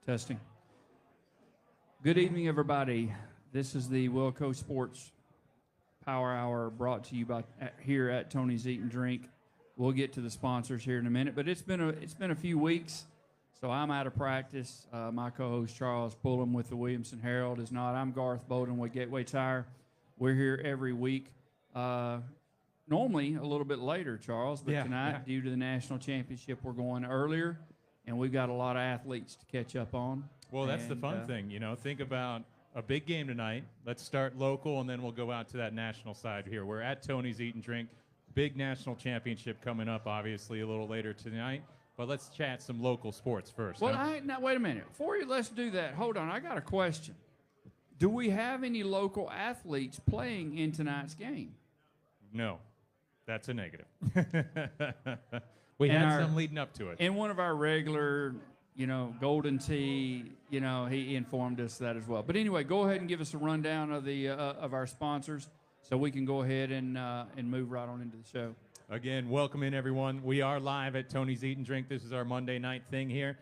Testing. Good evening, everybody. This is the WillCo Sports Power Hour brought to you by here at Tony's Eat and Drink. We'll get to the sponsors here in a minute, but it's been a few weeks, so I'm out of practice. My co-host Charles Pullum with the Williamson Herald is not. I'm Garth Bowden with Gateway Tire. We're here every week. Normally a little bit later, Charles, but tonight, due to the national championship, we're going earlier, and we've got a lot of athletes to catch up on. Well, that's the fun thing, you know. Think about a big game tonight. Let's start local, and then we'll go out to that national side here. We're at Tony's Eat and Drink. Big national championship coming up, obviously, a little later tonight. But let's chat some local sports first. Well, now, wait a minute. Let's do that. Hold on. I got a question. Do we have any local athletes playing in tonight's game? No. That's a negative. We had some leading up to it. And one of our regular, Golden Tee, he informed us that as well. But anyway, go ahead and give us a rundown of the of our sponsors so we can go ahead and move right on into the show. Again, welcome in, everyone. We are live at Tony's Eat and Drink. This is our Monday night thing here.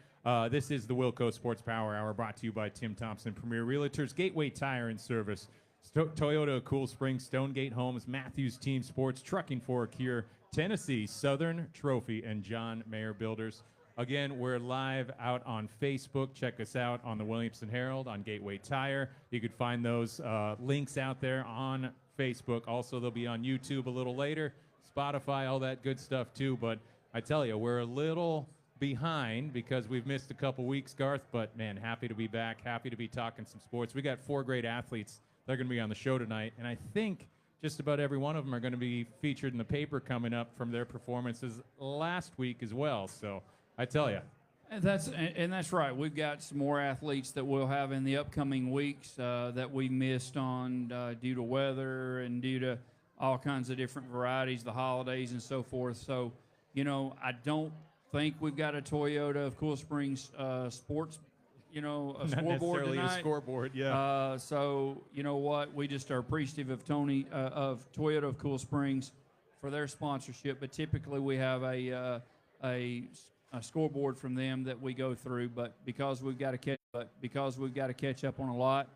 This is the WillCo Sports Power Hour brought to you by Tim Thompson, Premier Realtors, Gateway Tire and Service, Toyota of Cool Springs, Stonegate Homes, Matthews Team Sports, Trucking for a Cure, Tennessee, Southern Trophy, and John Mayer Builders. Again, we're live out on Facebook. Check us out on the Williamson Herald, on Gateway Tire. You could find those links out there on Facebook. Also, they'll be on YouTube a little later, Spotify, all that good stuff too. But I tell you, we're a little behind because we've missed a couple weeks, Garth. But, man, happy to be back, happy to be talking some sports. We got 4 great athletes. They're going to be on the show tonight, and I think just about every one of them are going to be featured in the paper coming up from their performances last week as well. So I tell you. And that's right. We've got some more athletes that we'll have in the upcoming weeks that we missed on due to weather and due to all kinds of different varieties, the holidays and so forth. So, I don't think we've got a Toyota of Cool Springs sports a Not scoreboard necessarily tonight. a scoreboard, yeah. So you know what? We just are appreciative of of Toyota of Cool Springs for their sponsorship. But typically we have a scoreboard from them that we go through. But because we've got to catch up on a lot,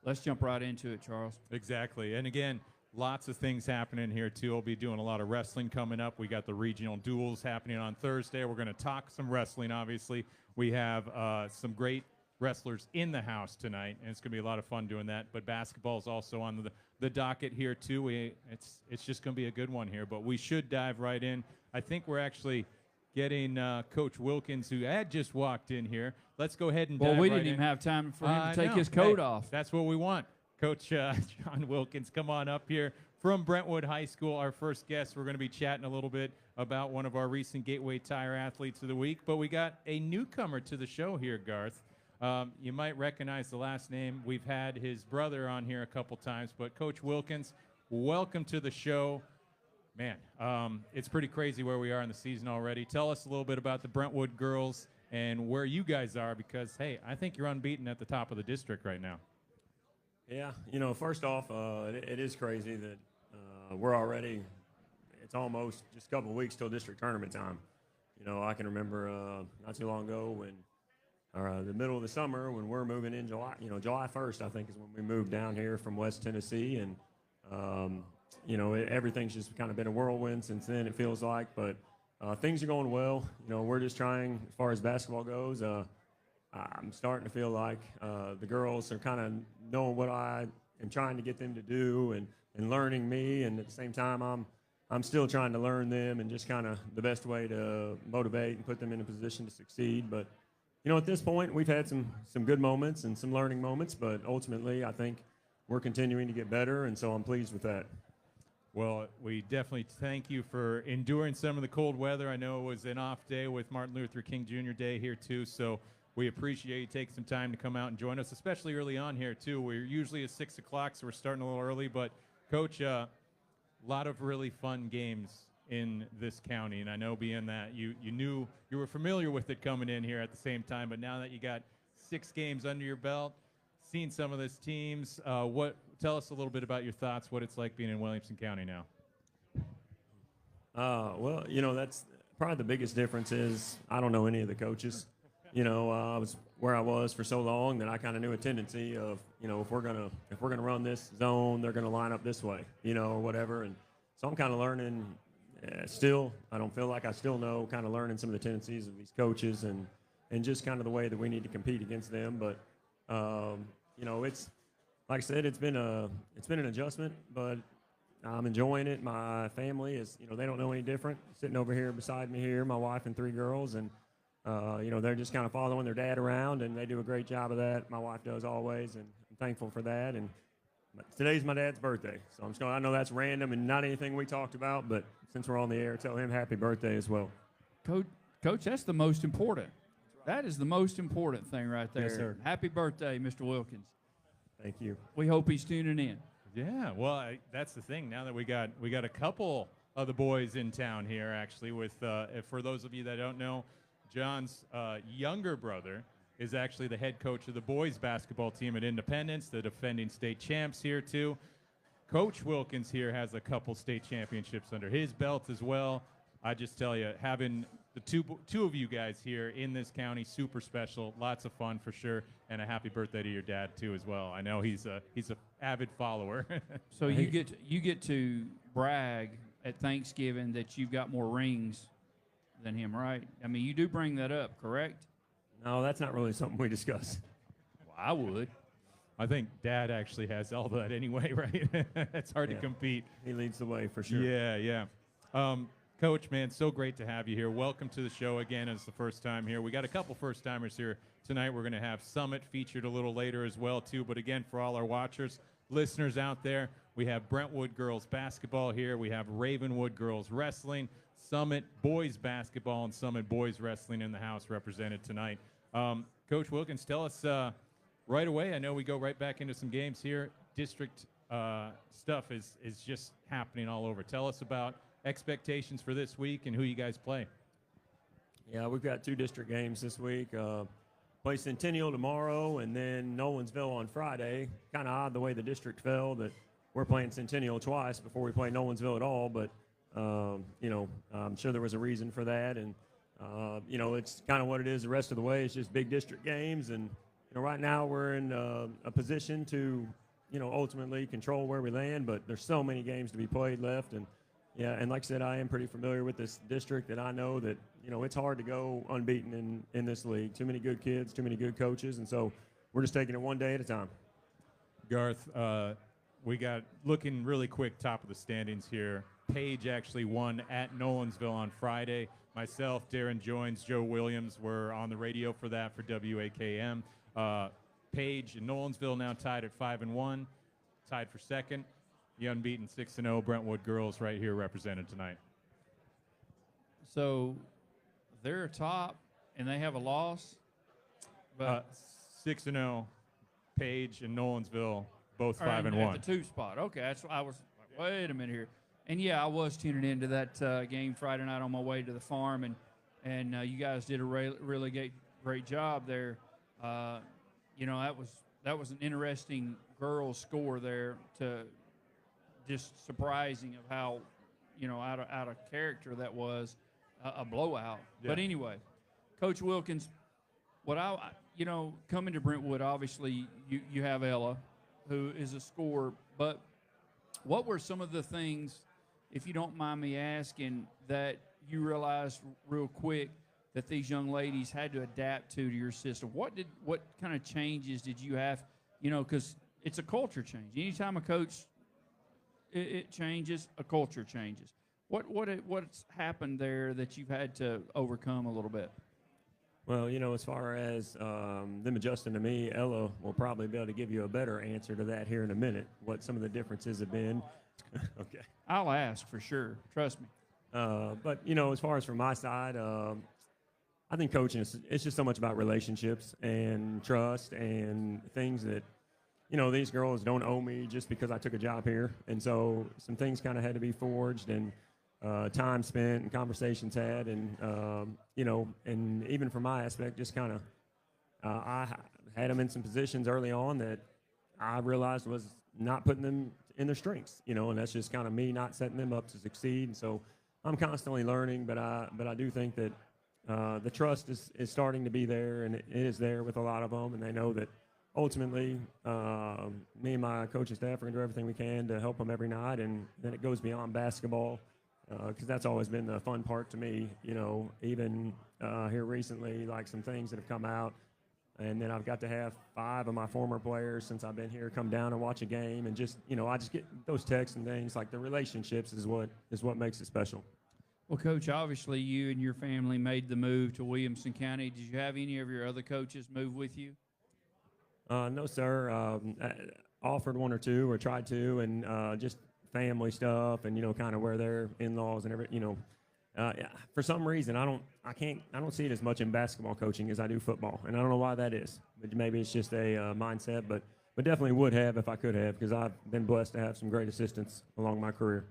let's jump right into it, Charles. Exactly. And again, lots of things happening here too. We'll be doing a lot of wrestling coming up. We got the regional duels happening on Thursday. We're going to talk some wrestling, obviously. We have some great wrestlers in the house tonight, and it's going to be a lot of fun doing that. But basketball is also on the docket here too. It's just going to be a good one here, but we should dive right in. I think we're actually getting Coach Wilkins, who had just walked in here. Let's go ahead and dive we right didn't even have time for him to take no. his coat off. That's what we want. Coach John Wilkins, come on up here from Brentwood High School, our first guest. We're going to be chatting a little bit about one of our recent Gateway Tire Athletes of the Week, but we got a newcomer to the show here, Garth. You might recognize the last name. We've had his brother on here a couple times, but Coach Wilkins, welcome to the show. Man, it's pretty crazy where we are in the season already. Tell us a little bit about the Brentwood girls and where you guys are because, hey, I think you're unbeaten at the top of the district right now. Yeah, first off, it is crazy that we're already, it's almost just a couple of weeks till district tournament time. I can remember not too long ago when, the middle of the summer when we're moving in July, July 1st, I think is when we moved down here from West Tennessee. And, everything's just kind of been a whirlwind since then, it feels like. But things are going well. We're just trying, as far as basketball goes, I'm starting to feel like the girls are kind of knowing what I am trying to get them to do and learning me. And at the same time, I'm still trying to learn them and just kind of the best way to motivate and put them in a position to succeed. But, at this point, we've had some good moments and some learning moments. But ultimately, I think we're continuing to get better. And so I'm pleased with that. Well, we definitely thank you for enduring some of the cold weather. I know it was an off day with Martin Luther King Jr. Day here, too. So we appreciate you taking some time to come out and join us, especially early on here, too. We're usually at 6 o'clock, so we're starting a little early. But, Coach, a lot of really fun games in this county. And I know being that you knew you were familiar with it coming in here at the same time, but now that you got 6 games under your belt, seen some of those teams, tell us a little bit about your thoughts, what it's like being in Williamson County now. Well, that's probably the biggest difference is I don't know any of the coaches. I was where I was for so long that I kind of knew a tendency of, if we're gonna run this zone, they're gonna line up this way, or whatever. And so I'm kind of learning still. I don't feel like I still know, kind of learning some of the tendencies of these coaches and just kind of the way that we need to compete against them. But it's like I said, it's been an adjustment, but I'm enjoying it. My family is, they don't know any different. Sitting over here beside me here, my wife and 3 girls, and they're just kind of following their dad around, and they do a great job of that. My wife does always, and I'm thankful for that. And today's my dad's birthday, so I know that's random and not anything we talked about, but since we're on the air, tell him happy birthday as well. Coach, that's the most important. That is the most important thing right there. Yes, sir. Happy birthday, Mr. Wilkins. Thank you. We hope he's tuning in. Yeah, well, that's the thing. Now that we got a couple of the boys in town here, actually. With for those of you that don't know, John's younger brother is actually the head coach of the boys basketball team at Independence, the defending state champs here too. Coach Wilkins here has a couple state championships under his belt as well. I just tell you, having the two of you guys here in this county, super special, lots of fun for sure, and a happy birthday to your dad too as well. I know he's a avid follower. So you get to brag at Thanksgiving that you've got more rings than him, right? I mean, you do bring that up, correct? No, that's not really something we discuss. Well, I would. I think Dad actually has all that anyway, right? It's hard to compete. He leads the way for sure. Yeah. Coach, man, so great to have you here. Welcome to the show again. It's the first time here. We got a couple first-timers here tonight. We're going to have Summit featured a little later as well, too. But again, for all our watchers, listeners out there, we have Brentwood girls basketball here. We have Ravenwood girls wrestling, Summit boys basketball, and Summit boys wrestling in the house represented tonight. Coach Wilkins, tell us right away. I know we go right back into some games here. District stuff is just happening all over. Tell us about expectations for this week and who you guys play. Yeah, we've got 2 district games this week. Play Centennial tomorrow and then Nolensville on Friday. Kind of odd the way the district fell that we're playing Centennial twice before we play Nolensville at all, but I'm sure there was a reason for that, and it's kind of what it is the rest of the way. It's just big district games, and right now we're in a position to ultimately control where we land, but there's so many games to be played left. And yeah, and like I said, I am pretty familiar with this district, and I know that it's hard to go unbeaten in this league. Too many good kids, too many good coaches, and so we're just taking it one day at a time. Garth, we got looking really quick top of the standings here. Page actually won at Nolensville on Friday. Myself, Darren Joins, Joe Williams were on the radio for that for WAKM. Page and Nolensville now tied at 5-1, tied for second. The unbeaten 6-0 Brentwood girls right here represented tonight. So they're top and they have a loss, but 6-0, Page and Nolensville both 5-1. At the 2 spot. Okay, that's I was. Wait a minute here. And yeah, I was tuning into that game Friday night on my way to the farm, and you guys did a really great job there. That was an interesting girls' score there, to just surprising of how out of character that was, a blowout. Yeah. But anyway, Coach Wilkins, coming to Brentwood, obviously you have Ella, who is a scorer, but what were some of the things, if you don't mind me asking, that you realized real quick that these young ladies had to adapt to your system? What kind of changes did you have? Because it's a culture change. Anytime a coach it changes, a culture changes. What's happened there that you've had to overcome a little bit? Well, as far as them adjusting to me, Ella will probably be able to give you a better answer to that here in a minute, what some of the differences have been. Okay. I'll ask for sure. Trust me. But, as far as from my side, I think coaching it's just so much about relationships and trust and things that, these girls don't owe me just because I took a job here. And so some things kind of had to be forged, and time spent and conversations had, and and even from my aspect, just kind of I had them in some positions early on that I realized was not putting them in their strengths, and that's just kind of me not setting them up to succeed. And so I'm constantly learning, but I do think that the trust is starting to be there, and it is there with a lot of them, and they know that ultimately me and my coaching staff are going to do everything we can to help them every night, and then it goes beyond basketball because that's always been the fun part to me, even here recently, like some things that have come out. And then I've got to have 5 of my former players since I've been here come down and watch a game, and just I just get those texts and things. Like the relationships is what makes it special. Well, Coach, obviously you and your family made the move to Williamson County. Did you have any of your other coaches move with you? No, sir. I offered 1 or 2 or tried to, and just family stuff, and kind of where their in-laws and everything. For some reason, I don't see it as much in basketball coaching as I do football, and I don't know why that is. But maybe it's just a mindset, but definitely would have if I could have, because I've been blessed to have some great assistants along my career.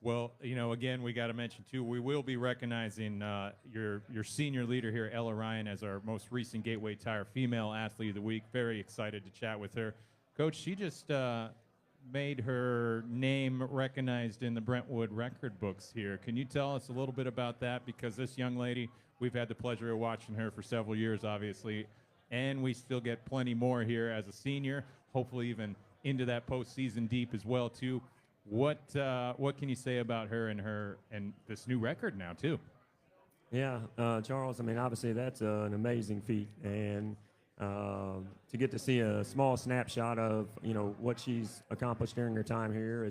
Well, again, we got to mention too, we will be recognizing your senior leader here, Ella Ryan, as our most recent Gateway Tire Female Athlete of the Week. Very excited to chat with her. Coach, she just made her name recognized in the Brentwood record books here. Can you tell us a little bit about that? Because this young lady, we've had the pleasure of watching her for several years, obviously, and we still get plenty more here as a senior, hopefully even into that postseason deep as well, too. What can you say about her and this new record now, too? Yeah, Charles, obviously that's an amazing feat, and to get to see a small snapshot of what she's accomplished during her time here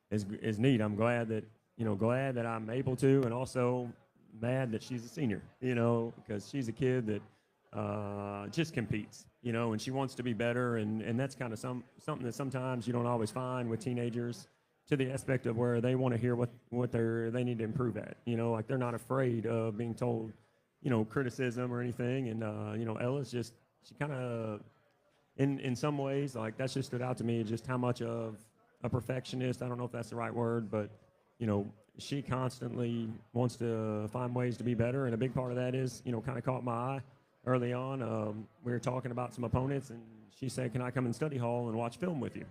is neat. I'm glad that I'm able to, and also mad that she's a senior, because she's a kid that just competes, and she wants to be better, and that's kind of something that sometimes you don't always find with teenagers, to the aspect of where they want to hear what they need to improve at. Like they're not afraid of being told criticism or anything, and Ella's just, she kind of in some ways, like, that's just stood out to me, just how much of a perfectionist, I don't know if that's the right word, but she constantly wants to find ways to be better, and a big part of that is kind of caught my eye early on. We were talking about some opponents, and she said, can I come in study hall and watch film with you?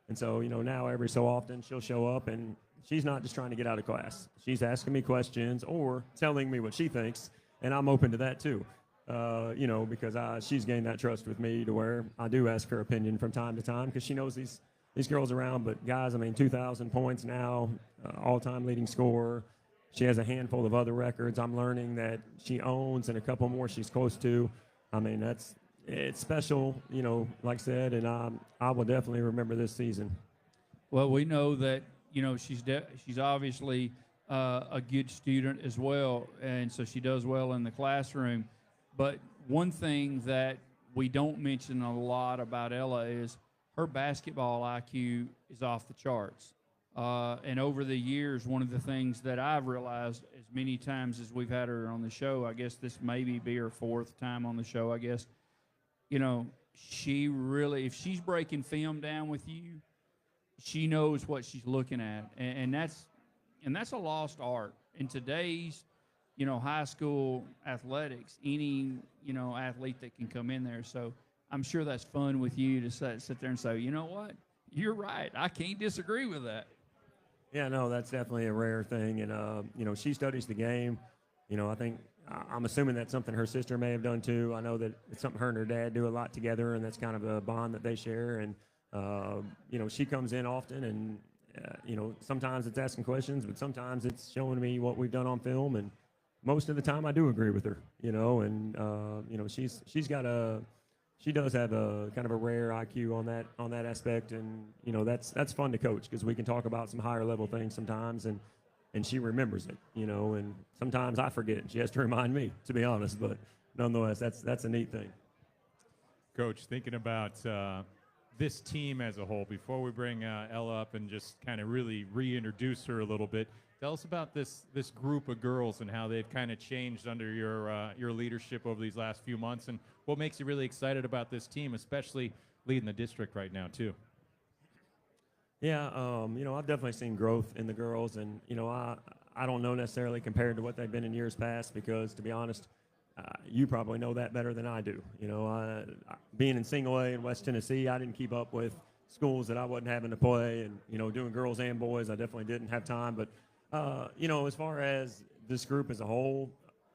And so now every so often she'll show up, and she's not just trying to get out of class. She's asking me questions or telling me what she thinks, and I'm open to that too. Because she's gained that trust with me to where I do ask her opinion from time to time, because she knows these girls around. But guys, 2,000 points now, all-time leading scorer. She has a handful of other records I'm learning that she owns, and a couple more she's close to. It's special, like I said, and I will definitely remember this season. Well, we know that she's obviously a good student as well, and so she does well in the classroom. But one thing that we don't mention a lot about Ella is her basketball IQ is off the charts. And over the years, one of the things that I've realized as many times as we've had her on the show, I guess this maybe be her 4th time on the show, I guess, she really, if she's breaking film down with you, she knows what she's looking at. And that's a lost art. In today's, high school athletics, any, athlete that can come in there. So I'm sure that's fun with you to sit there and say, you know what, you're right. I can't disagree with that. Yeah, no, that's definitely a rare thing. And, she studies the game. I'm assuming that's something her sister may have done too. I know that it's something her and her dad do a lot together, and that's kind of a bond that they share. And, she comes in often, and, sometimes it's asking questions, but sometimes it's showing me what we've done on film. And most of the time I do agree with her, and, she does have a kind of a rare IQ on that aspect. And, that's fun to coach, because we can talk about some higher level things sometimes, and she remembers it, and sometimes I forget. She has to remind me, to be honest, but nonetheless, that's a neat thing. Coach, thinking about this team as a whole, before we bring Ella up and just kind of really reintroduce her a little bit, tell us about this group of girls and how they've kind of changed under your leadership over these last few months, and what makes you really excited about this team, especially leading the district right now, too. Yeah, I've definitely seen growth in the girls, and, I don't know necessarily compared to what they've been in years past, because, to be honest, you probably know that better than I do. Being in single A in West Tennessee, I didn't keep up with schools that I wasn't having to play, and, doing girls and boys, I definitely didn't have time. But, as far as this group as a whole,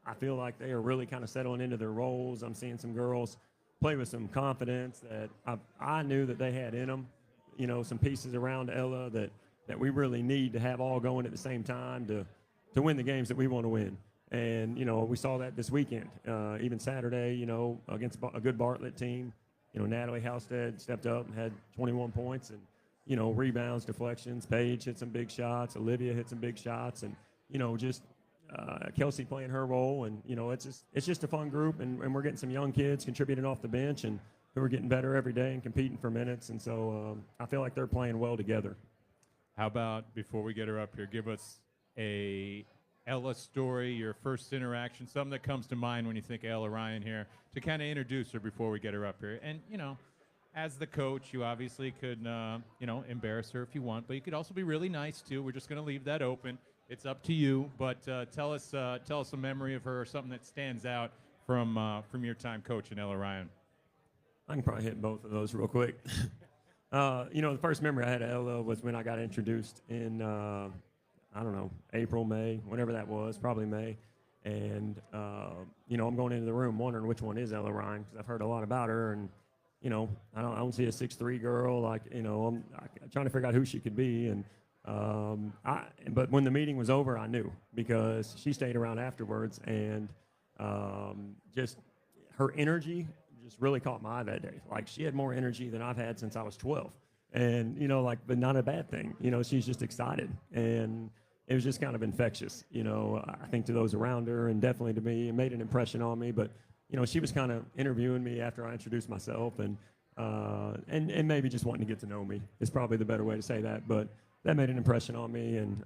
I feel like they are really kind of settling into their roles. I'm seeing some girls play with some confidence that I knew that they had in them. You know, some pieces around Ella that we really need to have all going at the same time to win the games that we want to win. And, you know, we saw that this weekend, even Saturday, you know, against a good Bartlett team. You know, Natalie Halstead stepped up and had 21 points and, you know, rebounds, deflections. Paige hit some big shots. Olivia hit some big shots. And, you know, just Kelsey playing her role. And, you know, it's just a fun group. And we're getting some young kids contributing off the bench and who are getting better every day and competing for minutes. And so I feel like they're playing well together. How about, before we get her up here, give us a Ella story, your first interaction, something that comes to mind when you think of Ella Ryan here, to kind of introduce her before we get her up here. And, you know, as the coach, you obviously could, you know, embarrass her if you want, but you could also be really nice, too. We're just going to leave that open. It's up to you, but tell us a memory of her or something that stands out from your time coaching Ella Ryan. I can probably hit both of those real quick. You know, the first memory I had of Ella was when I got introduced in, I don't know, April, May, whenever that was, probably May. And, you know, I'm going into the room wondering which one is Ella Ryan because I've heard a lot about her. And, you know, I don't see a 6'3" girl. Like, you know, I'm trying to figure out who she could be. And but when the meeting was over, I knew because she stayed around afterwards. And just her energy just really caught my eye that day. Like, she had more energy than I've had since I was 12. And, you know, like, but not a bad thing. You know, she's just excited. And it was just kind of infectious, you know, I think to those around her and definitely to me. It made an impression on me. But, you know, she was kind of interviewing me after I introduced myself and maybe just wanting to get to know me is probably the better way to say that. But that made an impression on me. And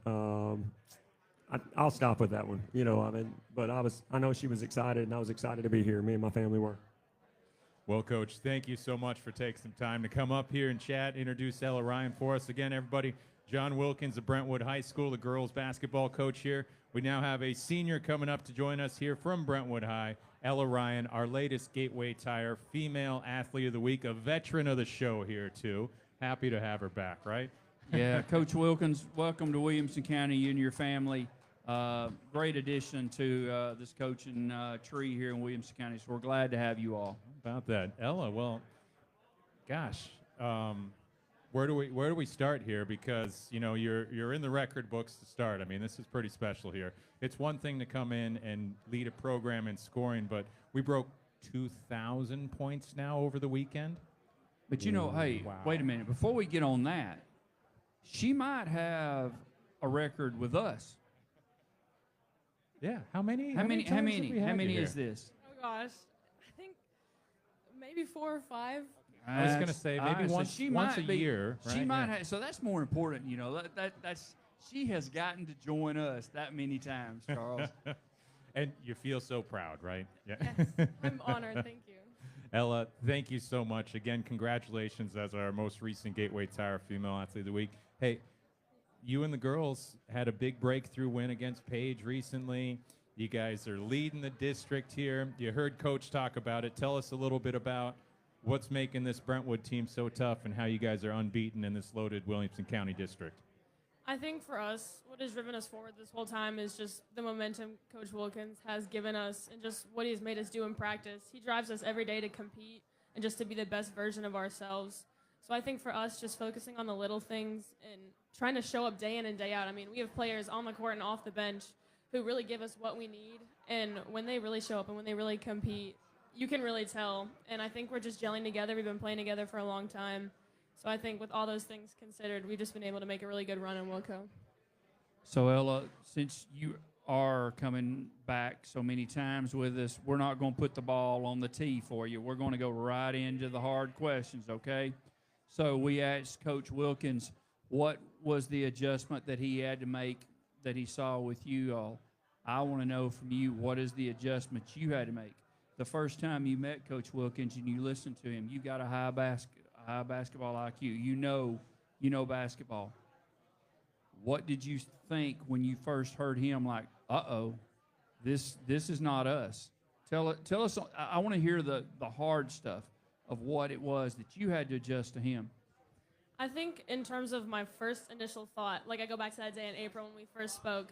I'll stop with that one, you know, I mean, but I know she was excited and I was excited to be here. Me and my family were. Well, Coach, thank you so much for taking some time to come up here and chat, introduce Ella Ryan for us. Again, everybody, John Wilkins of Brentwood High School, the girls basketball coach here. We now have a senior coming up to join us here from Brentwood High, Ella Ryan, our latest Gateway Tire Female Athlete of the Week, a veteran of the show here, too. Happy to have her back, right? Yeah, Coach Wilkins, welcome to Williamson County, you and your family. Great addition to this coaching tree here in Williamson County, so we're glad to have you all. About that, Ella. Well, gosh, where do we start here? Because you know you're in the record books to start. I mean, this is pretty special here. It's one thing to come in and lead a program in scoring, but we broke 2,000 points now over the weekend. But you know, hey, wow. Wait a minute. Before we get on that, she might have a record with us. Yeah. How many? How many Here? is this? Oh gosh, I think maybe 4 or 5. I was going to say maybe so once a year. Right? She might have. So that's more important. You know, that's she has gotten to join us that many times, Charles. And you feel so proud, right? Yeah. Yes, I'm honored. Thank you. Ella, thank you so much. Again, congratulations as our most recent Gateway Tire Female Athlete of the Week. Hey, you and the girls had a big breakthrough win against Paige recently. You guys are leading the district here. You heard Coach talk about it. Tell us a little bit about what's making this Brentwood team so tough and how you guys are unbeaten in this loaded Williamson County district. I think for us, what has driven us forward this whole time is just the momentum Coach Wilkins has given us and just what he's made us do in practice. He drives us every day to compete and just to be the best version of ourselves. So I think for us, just focusing on the little things and trying to show up day in and day out. I mean, we have players on the court and off the bench who really give us what we need. And when they really show up and when they really compete, you can really tell. And I think we're just gelling together. We've been playing together for a long time. So I think with all those things considered, we've just been able to make a really good run in WillCo. So, Ella, since you are coming back so many times with us, we're not going to put the ball on the tee for you. We're going to go right into the hard questions, okay? So we asked Coach Wilkins, what was the adjustment that he had to make that he saw with you all? I want to know from you, what is the adjustment you had to make? The first time you met Coach Wilkins and you listened to him, you got a high basketball IQ. You know basketball. What did you think when you first heard him? Like, this is not us. Tell us. I want to hear the hard stuff of what it was that you had to adjust to him. I think in terms of my first initial thought, like I go back to that day in April when we first spoke,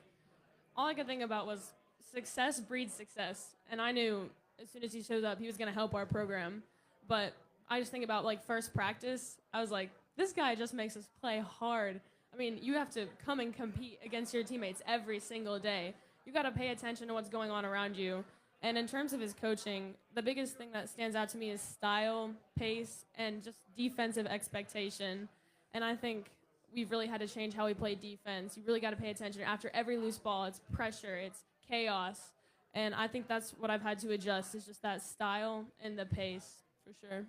all I could think about was success breeds success. And I knew as soon as he shows up, he was going to help our program. But I just think about, like, first practice. I was like, this guy just makes us play hard. I mean, you have to come and compete against your teammates every single day. You got to pay attention to what's going on around you. And in terms of his coaching, the biggest thing that stands out to me is style, pace, and just defensive expectation. And I think we've really had to change how we play defense. You really got to pay attention. After every loose ball, it's pressure, it's chaos. And I think that's what I've had to adjust, is just that style and the pace, for sure.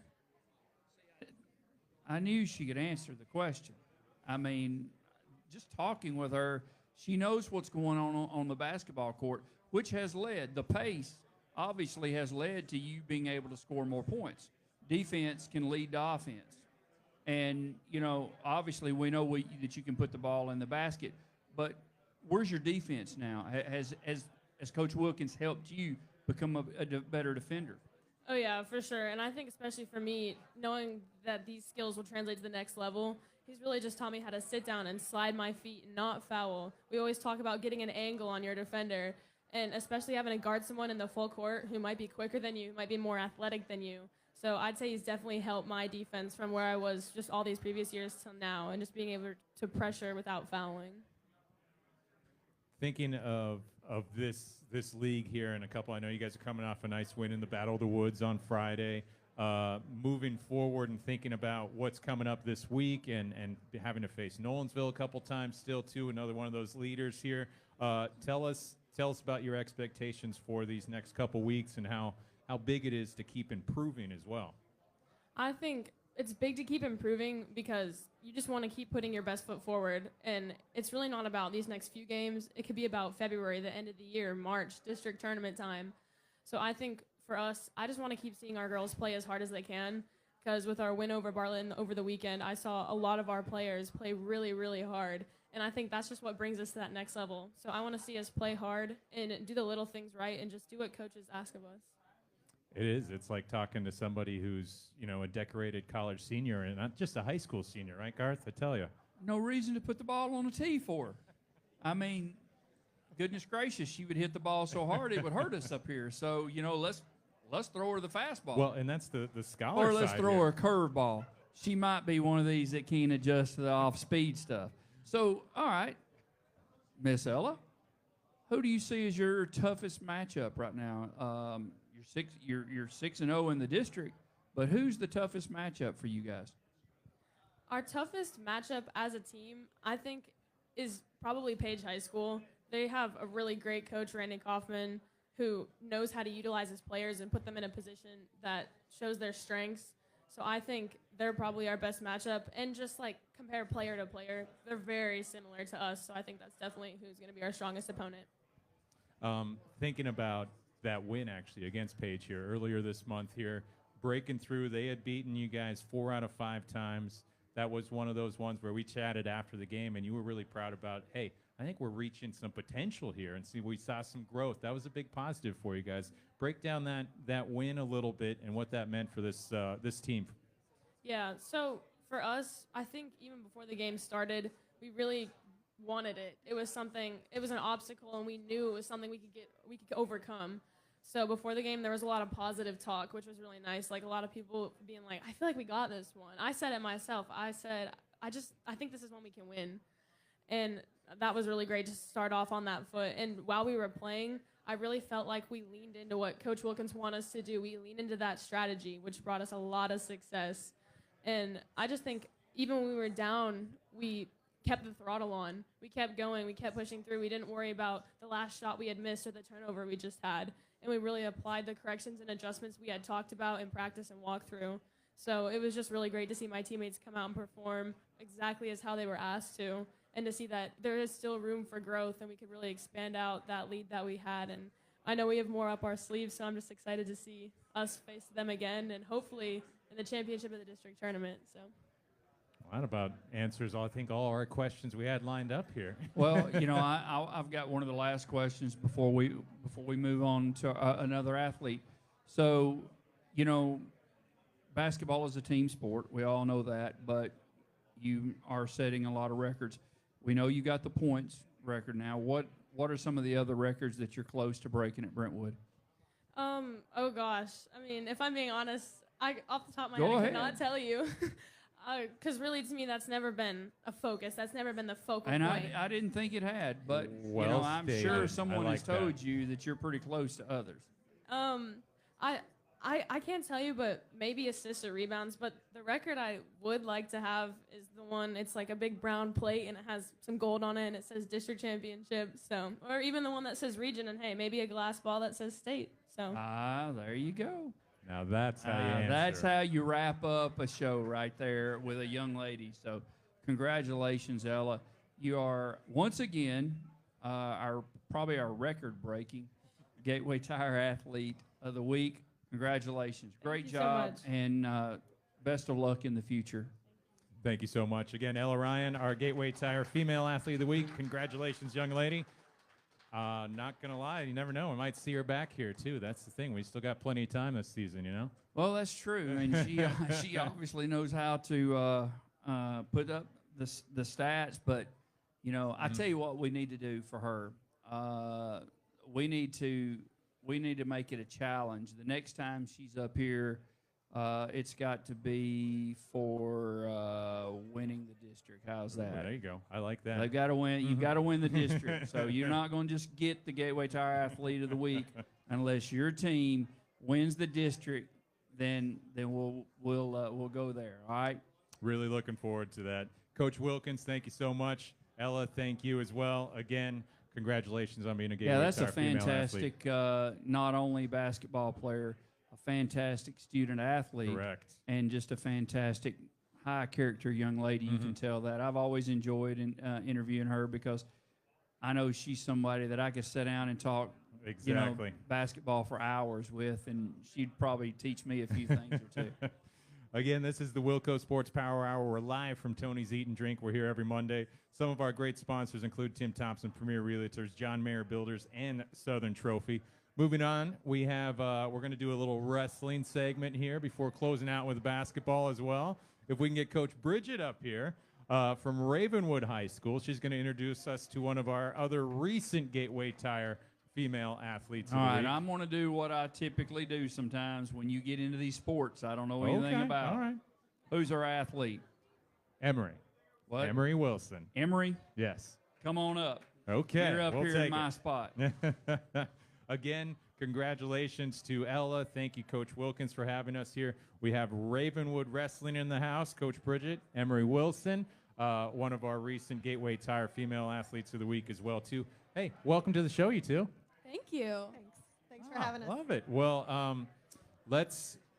I knew she could answer the question. I mean, just talking with her, she knows what's going on the basketball court, which has led, the pace obviously has led to you being able to score more points. Defense can lead to offense. And, you know, obviously we know that you can put the ball in the basket, but where's your defense now? Has Coach Wilkins helped you become a better defender? Oh, yeah, for sure. And I think especially for me, knowing that these skills will translate to the next level, he's really just taught me how to sit down and slide my feet and not foul. We always talk about getting an angle on your defender, and especially having to guard someone in the full court who might be quicker than you, might be more athletic than you. So I'd say he's definitely helped my defense from where I was just all these previous years till now, and just being able to pressure without fouling. Thinking of this league here in a couple, I know you guys are coming off a nice win in the Battle of the Woods on Friday. Moving forward and thinking about what's coming up this week and having to face Nolensville a couple times still too, another one of those leaders here. Tell us about your expectations for these next couple weeks and how big it is to keep improving as well. I think it's big to keep improving because you just want to keep putting your best foot forward. And it's really not about these next few games. It could be about February, the end of the year, March, district tournament time. So I think for us, I just want to keep seeing our girls play as hard as they can, because with our win over Bartlett over the weekend, I saw a lot of our players play really, really hard. And I think that's just what brings us to that next level. So I want to see us play hard and do the little things right and just do what coaches ask of us. It is. It's like talking to somebody who's, you know, a decorated college senior and not just a high school senior, right, Garth? I tell you. No reason to put the ball on the tee for her. I mean, goodness gracious, she would hit the ball so hard it would hurt us up here. So, you know, let's throw her the fastball. Well, and that's the scholar or let's side throw here. her a curveball. She might be one of these that can't adjust to the off-speed stuff. So, all right, Miss Ella, who do you see as your toughest matchup right now? You're 6-0 in the district, but who's the toughest matchup for you guys? Our toughest matchup as a team, I think, is probably Page High School. They have a really great coach, Randy Kaufman, who knows how to utilize his players and put them in a position that shows their strengths. So I think they're probably our best matchup. And just, like, compare player to player, they're very similar to us. So I think that's definitely who's going to be our strongest opponent. Thinking about that win, actually, against Page here earlier this month here, breaking through. They had beaten you guys 4 out of 5 times. That was one of those ones where we chatted after the game, and you were really proud about, hey, I think we're reaching some potential here, and we saw some growth. That was a big positive for you guys. Break down that win a little bit and what that meant for this team. Yeah, so for us, I think even before the game started, we really wanted it. It was an obstacle, and we knew it was something we could overcome. So before the game, there was a lot of positive talk, which was really nice. Like, a lot of people being like, I feel like we got this one. I said it myself. I said, I think this is one we can win. And that was really great to start off on that foot. And while we were playing, I really felt like we leaned into what Coach Wilkins wanted us to do. We leaned into that strategy, which brought us a lot of success. And I just think even when we were down, we kept the throttle on. We kept going. We kept pushing through. We didn't worry about the last shot we had missed or the turnover we just had. And we really applied the corrections and adjustments we had talked about in practice and walkthrough. So it was just really great to see my teammates come out and perform exactly as how they were asked to, and to see that there is still room for growth and we could really expand out that lead that we had. And I know we have more up our sleeves, so I'm just excited to see us face them again and hopefully in the championship of the district tournament. So. Well, that about answers, I think, all our questions we had lined up here. Well, you know, I've got one of the last questions before we move on to another athlete. So, you know, basketball is a team sport. We all know that, but you are setting a lot of records. We know you got the points record now. What what are some of the other records that you're close to breaking at Brentwood? Oh gosh. I mean, if I'm being honest, off the top of my Go head, I ahead. cannot tell you. Because really, to me, that's never been a focus. That's never been the focal And point. I didn't think it had, but Well I'm stated. sure I someone like has told you that you're pretty close to others. I can't tell you, but maybe assists or rebounds. But the record I would like to have is the one. It's like a big brown plate and it has some gold on it and it says district championship. So, or even the one that says region and hey, maybe a glass ball that says state. So. There you go. Now that's how you answer. That's how you wrap up a show right there with a young lady. So, congratulations, Ella. You are once again probably our record-breaking Gateway Tire Athlete of the Week. Congratulations, great Thank you job, so much. and best of luck in the future. Thank you so much. Again, Ella Ryan, our Gateway Tire Female Athlete of the Week. Congratulations, young lady. Not going to lie, you never know. We might see her back here, too. That's the thing. We still got plenty of time this season, you know? Well, that's true. I mean, she obviously knows how to put up the stats, but, I tell you what we need to do for her. We need to make it a challenge. The next time she's up here, it's got to be for winning the district. How's that? There you go. I like that. They've got to win. You've got to win the district. So you're not going to just get the Gateway Tire Athlete of the Week unless your team wins the district. Then we'll go there. All right. Really looking forward to that. Coach Wilkins, thank you so much. Ella, thank you as well. Again, congratulations on being a Gateway that's Tire a female athlete. fantastic, not only basketball player, a fantastic student athlete, Correct. and just a fantastic high character young lady. You can tell that. I've always enjoyed interviewing her because I know she's somebody that I could sit down and talk Exactly. basketball for hours with, and she'd probably teach me a few things or two. Again, this is the WillCo Sports Power Hour. We're live from Tony's Eat and Drink. We're here every Monday. Some of our great sponsors include Tim Thompson, Premier Realtors, John Mayer Builders, and Southern Trophy. Moving on, we have we're going to do a little wrestling segment here before closing out with basketball as well. If we can get Coach Bridget up here from Ravenwood High School, she's going to introduce us to one of our other recent Gateway Tire female athletes. All right, I'm going to do what I typically do sometimes when you get into these sports I don't know anything about. All right. Who's our athlete? Emery. What? Emery Wilson. Emery, Yes. come on up. Okay. You're up we'll here take in my it. spot. Again, congratulations to Ella. Thank you, Coach Wilkins, for having us here. We have Ravenwood Wrestling in the house. Coach Bridget, Emery Wilson, one of our recent Gateway Tire Female Athletes of the Week as well, too. Hey, welcome to the show, you two. Thank you. Thanks for having us. Love it. Well,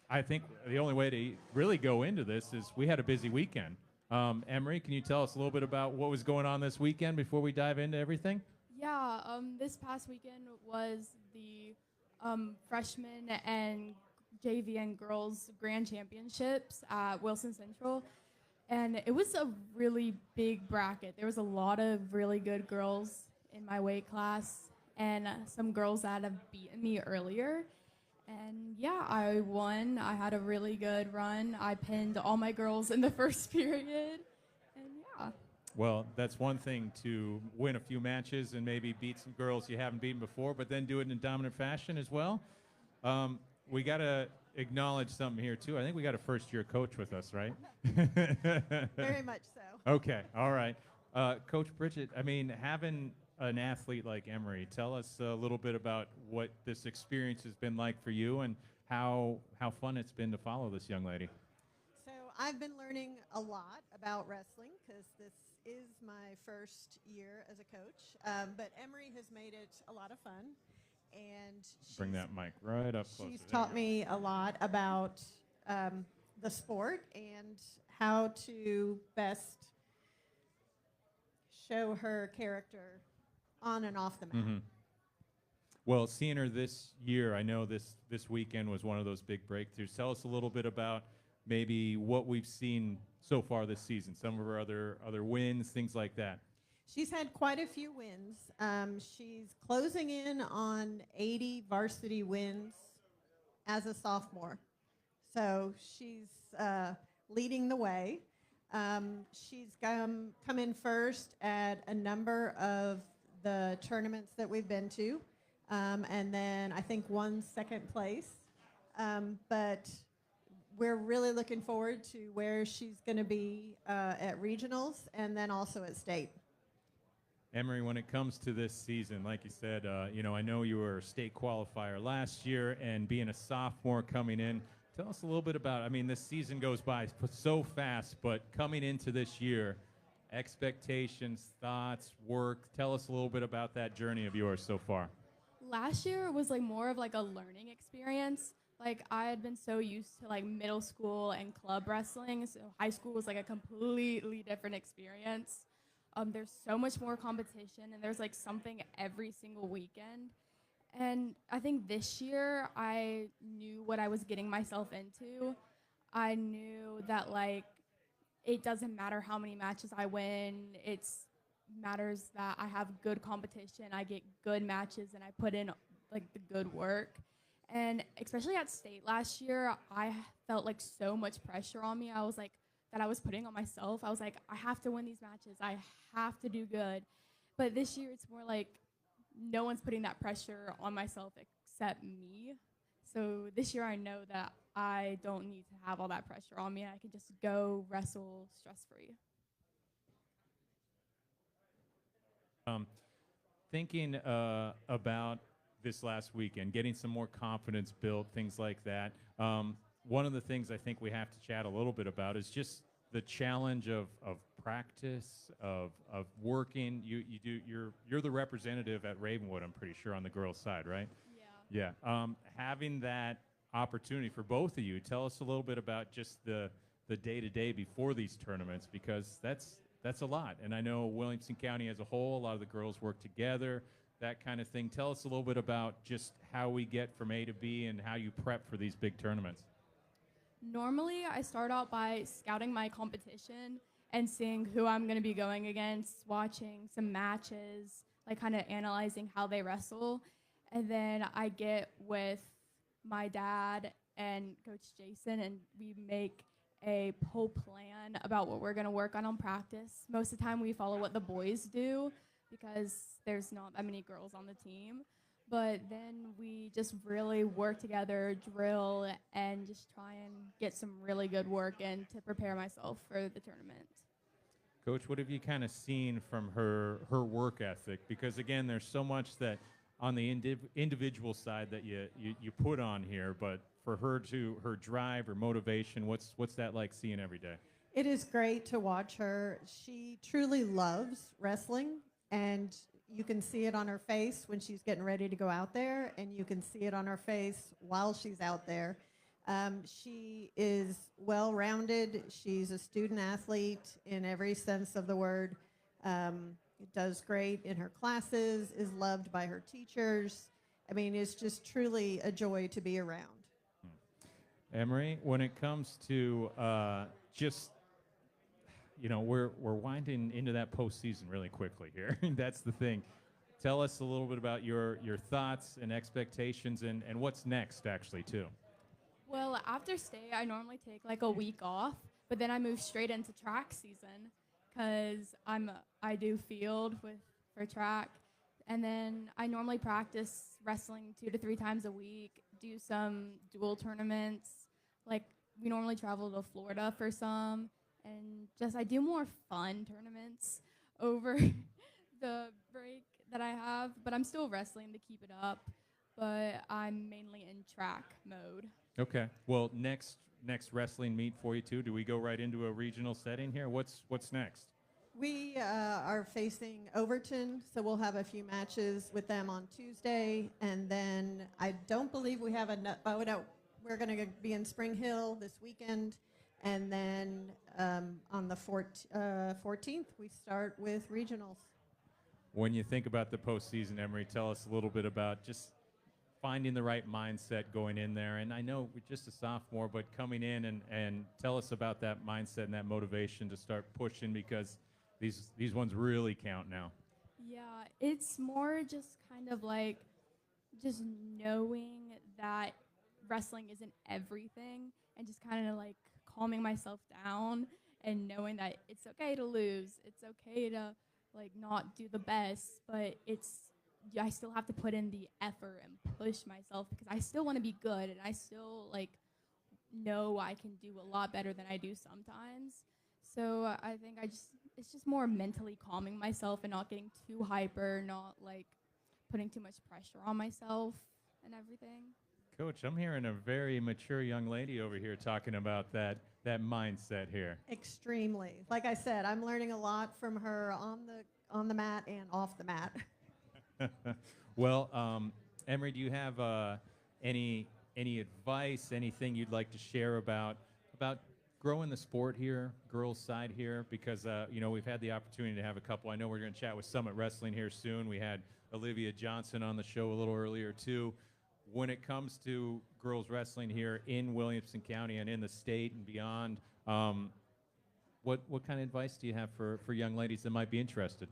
I think the only way to really go into this is we had a busy weekend. Emery, can you tell us a little bit about what was going on this weekend before we dive into everything? Yeah, this past weekend was the freshman and JV and girls grand championships at Wilson Central. And it was a really big bracket. There was a lot of really good girls in my weight class and some girls that have beaten me earlier. And yeah, I won. I had a really good run. I pinned all my girls in the first period. And yeah. Well, that's one thing to win a few matches and maybe beat some girls you haven't beaten before, but then do it in a dominant fashion as well. We got to acknowledge something here, too. I think we got a first-year coach with us, right? Very much so. Okay, all right. Coach Bridget, I mean, having an athlete like Emery, tell us a little bit about what this experience has been like for you and how fun it's been to follow this young lady. So I've been learning a lot about wrestling because this is my first year as a coach. But Emery has made it a lot of fun. And Bring that mic right up closer. she's taught me a lot about the sport and how to best show her character on and off the mat. Mm-hmm. Well, seeing her this year, I know this weekend was one of those big breakthroughs. Tell us a little bit about maybe what we've seen so far this season, some of her other wins, things like that. She's had quite a few wins. She's closing in on 80 varsity wins as a sophomore. So she's leading the way. She's come in first at a number of the tournaments that we've been to, and then I think won second place. But we're really looking forward to where she's going to be at regionals and then also at state. Emery, when it comes to this season, like you said, I know you were a state qualifier last year, and being a sophomore coming in, tell us a little bit about, this season goes by so fast, but coming into this year, expectations, thoughts, work, tell us a little bit about that journey of yours so far. Last year was like more of like a learning experience. Like I had been so used to like middle school and club wrestling, so high school was like a completely different experience. There's so much more competition, and there's like something every single weekend. And I think this year I knew what I was getting myself into. I knew that like it doesn't matter how many matches I win. It matters that I have good competition, I get good matches, and I put in like the good work. And especially at state last year, I felt like so much pressure on me. I was like, that I was putting on myself. I was like, I have to win these matches. I have to do good. But this year, it's more like no one's putting that pressure on myself except me. So this year, I know that I don't need to have all that pressure on me. I can just go wrestle stress-free. Thinking about this last weekend, getting some more confidence built, things like that. One of the things I think we have to chat a little bit about is just the challenge of practice, of working. You're the representative at Ravenwood, I'm pretty sure, on the girls' side, right? Yeah. Yeah. Having that opportunity for both of you, tell us a little bit about just the day-to-day before these tournaments, because that's a lot. And I know Williamson County as a whole, a lot of the girls work together, that kind of thing. Tell us a little bit about just how we get from A to B and how you prep for these big tournaments. Normally, I start out by scouting my competition and seeing who I'm going to be going against, watching some matches, like kind of analyzing how they wrestle. And then I get with my dad and Coach Jason, and we make a whole plan about what we're going to work on practice. Most of the time, we follow what the boys do because there's not that many girls on the team. But then we just really work together, drill, and just try and get some really good work in to prepare myself for the tournament. Coach, what have you kind of seen from her work ethic? Because, again, there's so much that on the individual side that you put on here, but for her drive, her motivation, what's that like seeing every day? It is great to watch her. She truly loves wrestling, and you can see it on her face when she's getting ready to go out there, and you can see it on her face while she's out there. She is well-rounded. She's a student athlete in every sense of the word. Does great in her classes, is loved by her teachers. I mean, it's just truly a joy to be around. Emery, when it comes to we're winding into that postseason really quickly here. That's the thing. Tell us a little bit about your thoughts and expectations and what's next, actually, too. Well, after state, I normally take like a week off, but then I move straight into track season because I do field for track, and then I normally practice wrestling 2 to 3 times a week, do some dual tournaments. Like we normally travel to Florida for some, and just I do more fun tournaments over the break that I have, but I'm still wrestling to keep it up, but I'm mainly in track mode. Okay. Well, next wrestling meet for you, too. Do we go right into a regional setting here? What's next? We are facing Overton, so we'll have a few matches with them on Tuesday, and then I don't believe we have we're going to be in Spring Hill this weekend, and then on the 14th, we start with regionals. When you think about the postseason, Emery, tell us a little bit about just finding the right mindset going in there. And I know we're just a sophomore, but coming in and tell us about that mindset and that motivation to start pushing, because these ones really count now. Yeah, it's more just kind of like just knowing that wrestling isn't everything, and just kind of like calming myself down and knowing that it's okay to lose. It's okay to like not do the best, but I still have to put in the effort and push myself because I still want to be good and I still like know I can do a lot better than I do sometimes. So I think it's just more mentally calming myself and not getting too hyper, not like putting too much pressure on myself and everything. Coach, I'm hearing a very mature young lady over here talking about that mindset here. Extremely. Like I said, I'm learning a lot from her on the mat and off the mat. Well, Emery, do you have any advice, anything you'd like to share about growing the sport here, girls' side here? Because we've had the opportunity to have a couple. I know we're going to chat with Summit Wrestling here soon. We had Olivia Johnson on the show a little earlier too. When it comes to girls wrestling here in Williamson County and in the state and beyond, what kind of advice do you have for young ladies that might be interested?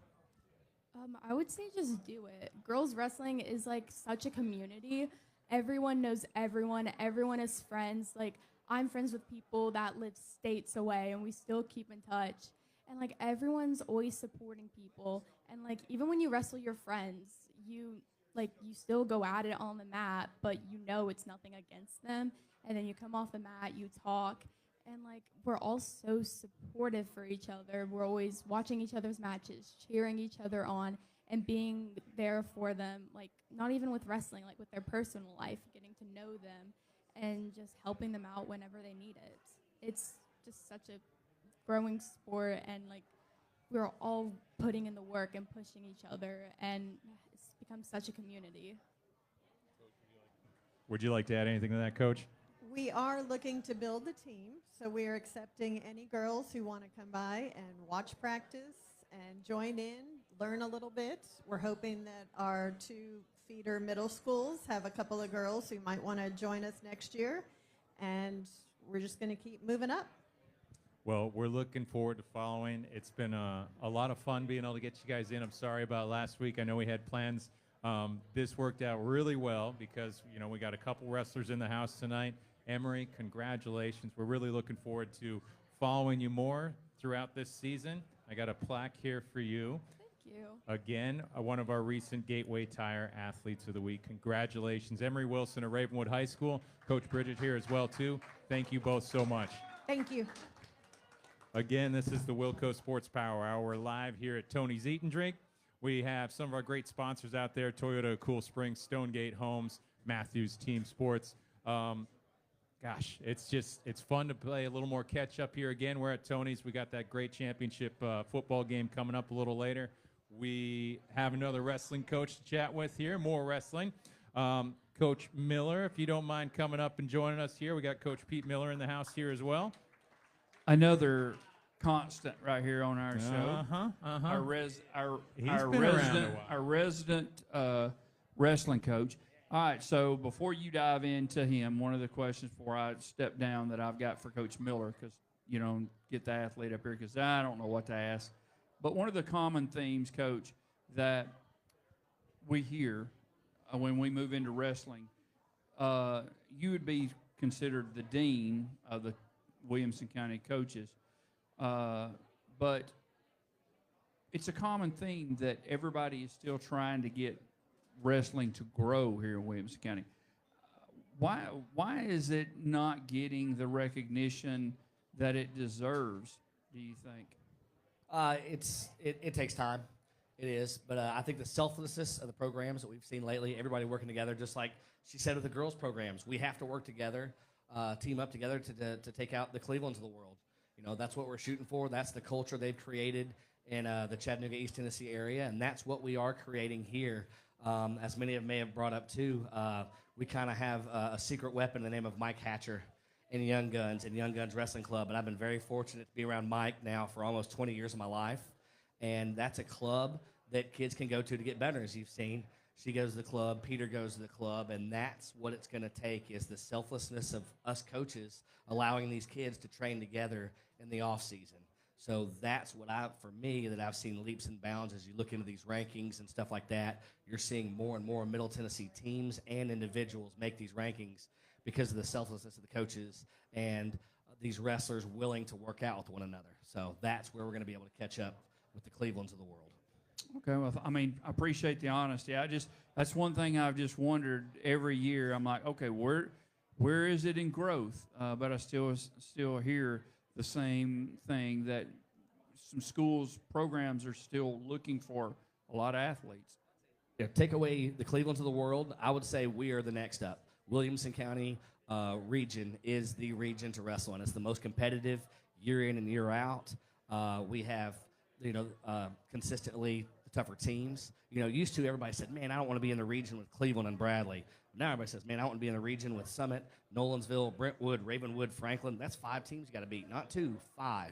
I would say just do it. Girls wrestling is like such a community. Everyone knows everyone. Everyone is friends. Like I'm friends with people that live states away and we still keep in touch. And like everyone's always supporting people. And like even when you wrestle your friends, you still go at it on the mat, but you know it's nothing against them. And then you come off the mat, you talk, and like we're all so supportive for each other. We're always watching each other's matches, cheering each other on, and being there for them, like not even with wrestling, like with their personal life, getting to know them and just helping them out whenever they need it. It's just such a growing sport, and like we're all putting in the work and pushing each other, and it's become such a community. Would you like to add anything to that, Coach? We are looking to build a team, so we are accepting any girls who want to come by and watch practice and join in, learn a little bit. We're hoping that our 2 feeder middle schools have a couple of girls who might want to join us next year, and we're just going to keep moving up. Well, we're looking forward to following. It's been a lot of fun being able to get you guys in. I'm sorry about last week. I know we had plans. This worked out really well because, we got a couple wrestlers in the house tonight. Emery, congratulations. We're really looking forward to following you more throughout this season. I got a plaque here for you. Thank you. Again, one of our recent Gateway Tire Athletes of the Week. Congratulations. Emery Wilson of Ravenwood High School. Coach Bridget here as well, too. Thank you both so much. Thank you. Again, this is the WillCo Sports Power Hour. We're live here at Tony's Eat and Drink. We have some of our great sponsors out there: Toyota Cool Springs, Stonegate Homes, Matthews Team Sports. It's fun to play a little more catch up here. Again, we're at Tony's. We got that great championship football game coming up a little later. We have another wrestling coach to chat with here. More wrestling. Coach Miller, if you don't mind coming up and joining us here. We got Coach Pete Miller in the house here as well. Another constant right here on our show. Our resident wrestling coach. All right, so before you dive into him, one of the questions before I step down that I've got for Coach Miller, because get the athlete up here because I don't know what to ask. But one of the common themes, Coach, that we hear when we move into wrestling, you would be considered the dean of the Williamson County coaches. But it's a common theme that everybody is still trying to get wrestling to grow here in Williamson County. Why is it not getting the recognition that it deserves, do you think? It takes time. It is. But I think the selflessness of the programs that we've seen lately, everybody working together, just like she said with the girls' programs, we have to work together, team up together to take out the Clevelands of the world. That's what we're shooting for. That's the culture they've created in the Chattanooga, East Tennessee area, and that's what we are creating here. As many of them may have brought up, too, we kind of have a secret weapon in the name of Mike Hatcher in Young Guns and Young Guns Wrestling Club, and I've been very fortunate to be around Mike now for almost 20 years of my life, and that's a club that kids can go to get better, as you've seen. She goes to the club, Peter goes to the club, and that's what it's going to take is the selflessness of us coaches allowing these kids to train together in the off season. So that's what for me, that I've seen leaps and bounds as you look into these rankings and stuff like that. You're seeing more and more Middle Tennessee teams and individuals make these rankings because of the selflessness of the coaches and these wrestlers willing to work out with one another. So that's where we're going to be able to catch up with the Clevelands of the world. Okay, well, I mean, I appreciate the honesty. That's one thing I've just wondered every year. I'm like, okay, where is it in growth? But I still hear the same thing, that some schools programs are still looking for a lot of athletes. Yeah, take away the Clevelands of the world, I would say we are the next up. Williamson County region is the region to wrestle in. It's the most competitive year in and year out. We have, consistently tougher teams. Used to everybody said, man, I don't want to be in the region with Cleveland and Bradley. Now everybody says, man, I want to be in the region with Summit, Nolensville, Brentwood, Ravenwood, Franklin. That's 5 teams you got to beat, not 2, 5.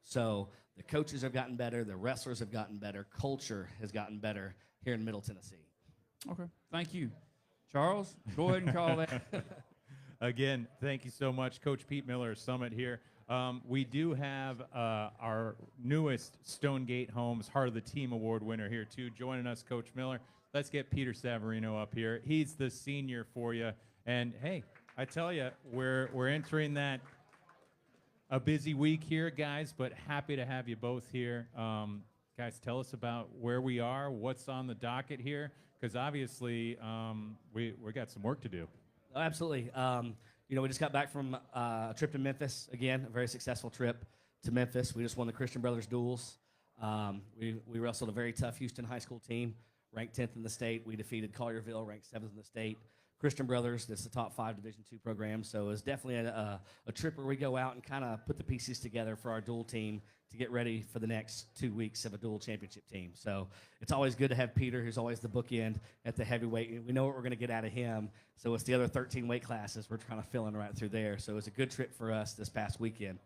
So the coaches have gotten better, the wrestlers have gotten better, culture has gotten better here in Middle Tennessee. Okay, thank you. Charles, go ahead and call that. Again, thank you so much, Coach Pete Miller of Summit here. We do have our newest Stonegate Homes Heart of the Team Award winner here, too. Joining us, Coach Miller. Let's get Peter Savarino up here. He's the senior for you. And, hey, I tell you, we're entering a busy week here, guys, but happy to have you both here. Guys, tell us about where we are, what's on the docket here, because obviously we got some work to do. Oh, absolutely. We just got back from a trip to Memphis. Again, a very successful trip to Memphis. We just won the Christian Brothers duels. We wrestled a very tough Houston high school team, ranked 10th in the state. We defeated Collierville, ranked 7th in the state. Christian Brothers, this is a top 5 Division II program, so it's definitely a trip where we go out and kind of put the pieces together for our dual team to get ready for the next 2 weeks of a dual championship team. So it's always good to have Peter, who's always the bookend at the heavyweight. We know what we're going to get out of him, so it's the other 13 weight classes we're kind of filling right through there. So it was a good trip for us this past weekend.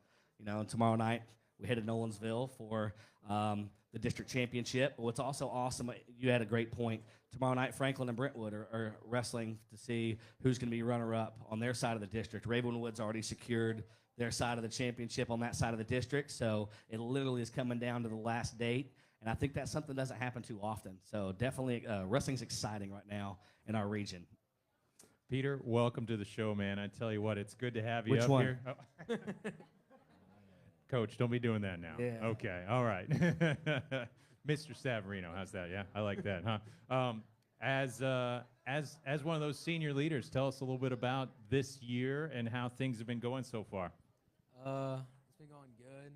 And tomorrow night we head to Nolensville for the district championship. But what's also awesome, you had a great point. Tomorrow night, Franklin and Brentwood are wrestling to see who's going to be runner-up on their side of the district. Ravenwood's already secured their side of the championship on that side of the district, so it literally is coming down to the last date, and I think that's something that doesn't happen too often. So definitely wrestling's exciting right now in our region. Peter, welcome to the show, man. I tell you what, it's good to have you Which up one? here. Oh. Coach, don't be doing that now. Yeah. Okay, all right. Mr. Savarino, how's that? Yeah, I like that, huh? As one of those senior leaders, tell us a little bit about this year and how things have been going so far. It's been going good.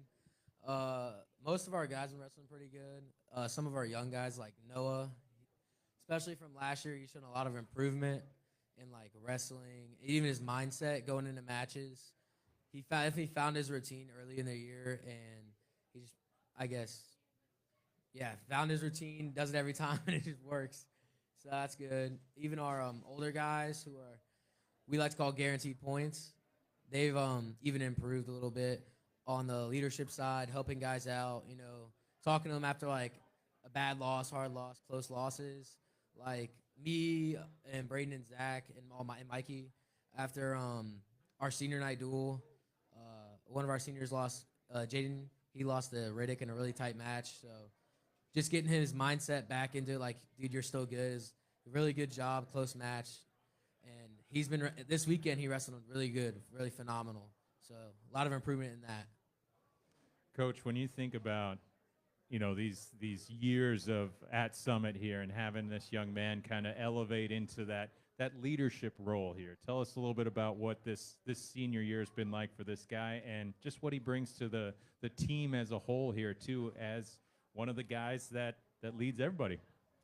Most of our guys have been wrestling pretty good. Some of our young guys, like Noah, especially from last year, he's shown a lot of improvement in wrestling, even his mindset going into matches. He found his routine early in the year, and he just, found his routine, does it every time, and it just works. So that's good. Even our older guys we like to call guaranteed points, they've even improved a little bit on the leadership side, helping guys out, talking to them after a bad loss, hard loss, close losses. Like me and Braden and Zach and Mikey, after our senior night duel, one of our seniors lost, Jaden, he lost to Riddick in a really tight match. So just getting his mindset back into dude, you're still good is a really good job, close match. And he's been, this weekend he wrestled really good, really phenomenal. So a lot of improvement in that. Coach, when you think about, these years of at Summit here and having this young man kind of elevate into that leadership role here, tell us a little bit about what this senior year has been like for this guy and just what he brings to the team as a whole here, too, as one of the guys that leads everybody.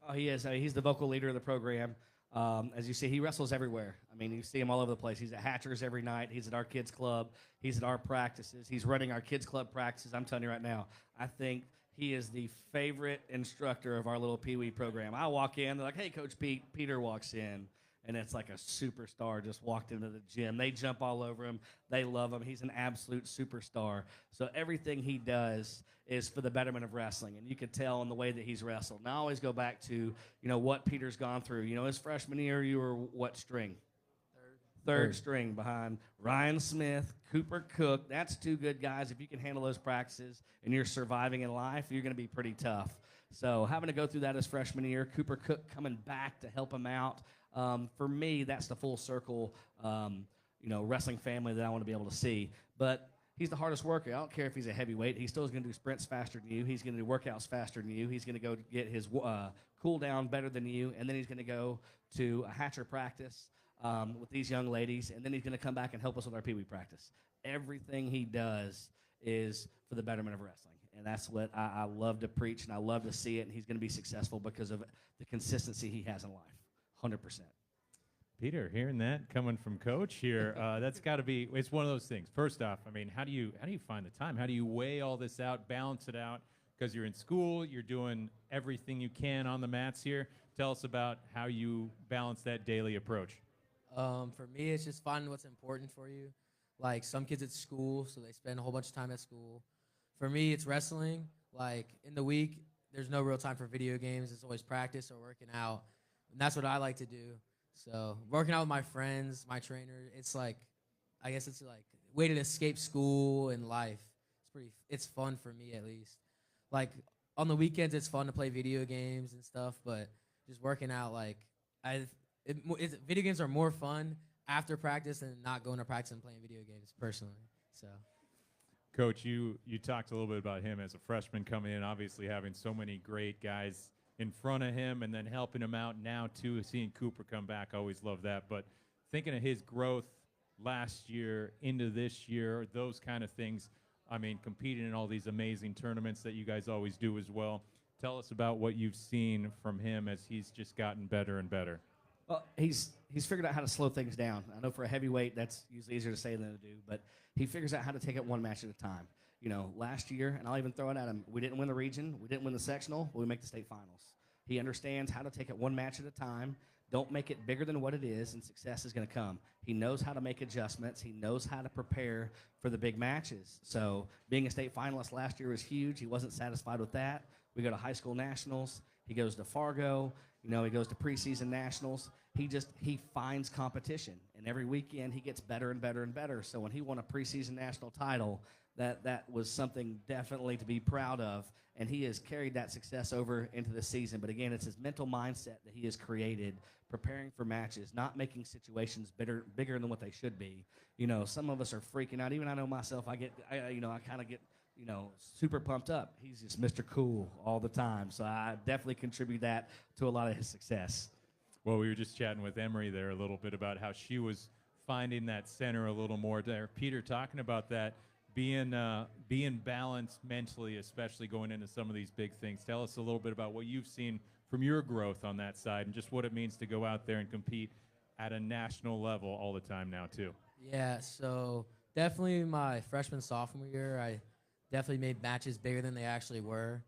Oh, he is. He's the vocal leader of the program. As you see, he wrestles everywhere. I mean, you see him all over the place. He's at Hatchers every night. He's at our kids' club. He's at our practices. He's running our kids' club practices. I'm telling you right now, I think he is the favorite instructor of our little Pee Wee program. I walk in, they're like, hey, Coach Pete. Peter walks in, and it's like a superstar just walked into the gym. They jump all over him. They love him. He's an absolute superstar. So everything he does is for the betterment of wrestling, and you can tell in the way that he's wrestled. Now I always go back to, what Peter's gone through. His freshman year, you were what string? Third string behind Ryan Smith, Cooper Cook. That's 2 good guys. If you can handle those practices and you're surviving in life, you're going to be pretty tough. So having to go through that his freshman year, Cooper Cook coming back to help him out. For me, that's the full circle, wrestling family that I want to be able to see. But he's the hardest worker. I don't care if he's a heavyweight. He still is going to do sprints faster than you. He's going to do workouts faster than you. He's going to go get his cool down better than you, and then he's going to go to a hatcher practice with these young ladies, and then he's going to come back and help us with our Pee-wee practice. Everything he does is for the betterment of wrestling, and that's what I love to preach, and I love to see it, and he's going to be successful because of the consistency he has in life, 100%. Peter, hearing that coming from Coach here, that's got to be. It's one of those things. First off, I mean, how do you find the time? How do you weigh all this out, balance it out? Because you're in school, you're doing everything you can on the mats here. Tell us about how you balance that daily approach. For me, it's just finding what's important for you. Like some kids at school, so they spend a whole bunch of time at school. For me, it's wrestling. Like in the week, there's no real time for video games. It's always practice or working out, and that's what I like to do. So working out with my friends, my trainer, it's like, I guess it's like a way to escape school and life. It's fun for me at least. Like on the weekends, it's fun to play video games and stuff, but just working out, like video games are more fun after practice than not going to practice and playing video games personally. So, Coach, you talked a little bit about him as a freshman coming in, obviously having so many great guys in front of him and then helping him out now too, seeing Cooper come back. I always love that. But thinking of his growth last year into this year, those kind of things, I mean, competing in all these amazing tournaments that you guys always do as well. Tell us about what you've seen from him as he's just gotten better and better. Well, he's figured out how to slow things down. I know for a heavyweight, that's usually easier to say than to do, but he figures out how to take it one match at a time. You know, last year, and I'll even throw it at him, we didn't win the region, we didn't win the sectional, but we make the state finals. He understands how to take it one match at a time. Don't make it bigger than what it is, and success is going to come. He knows how to make adjustments. He knows how to prepare for the big matches. So being a state finalist last year was huge. He wasn't satisfied with that. We go to high school nationals. He goes to Fargo. You know, he goes to preseason nationals. He finds competition, and every weekend he gets better and better and better. So when he won a preseason national title, that was something definitely to be proud of, and he has carried that success over into the season. But again, it's his mental mindset that he has created, preparing for matches, not making situations bigger than what they should be. You know, some of us are freaking out. Even I know myself, I kind of get super pumped up. He's just Mr. Cool all the time. So I definitely contribute that to a lot of his success. Well, we were just chatting with Emery there a little bit about how she was finding that center a little more there. Peter, talking about that, being balanced mentally, especially going into some of these big things. Tell us a little bit about what you've seen from your growth on that side and just what it means to go out there and compete at a national level all the time now, too. yeah, so definitely my freshman, sophomore year, I definitely made matches bigger than they actually were.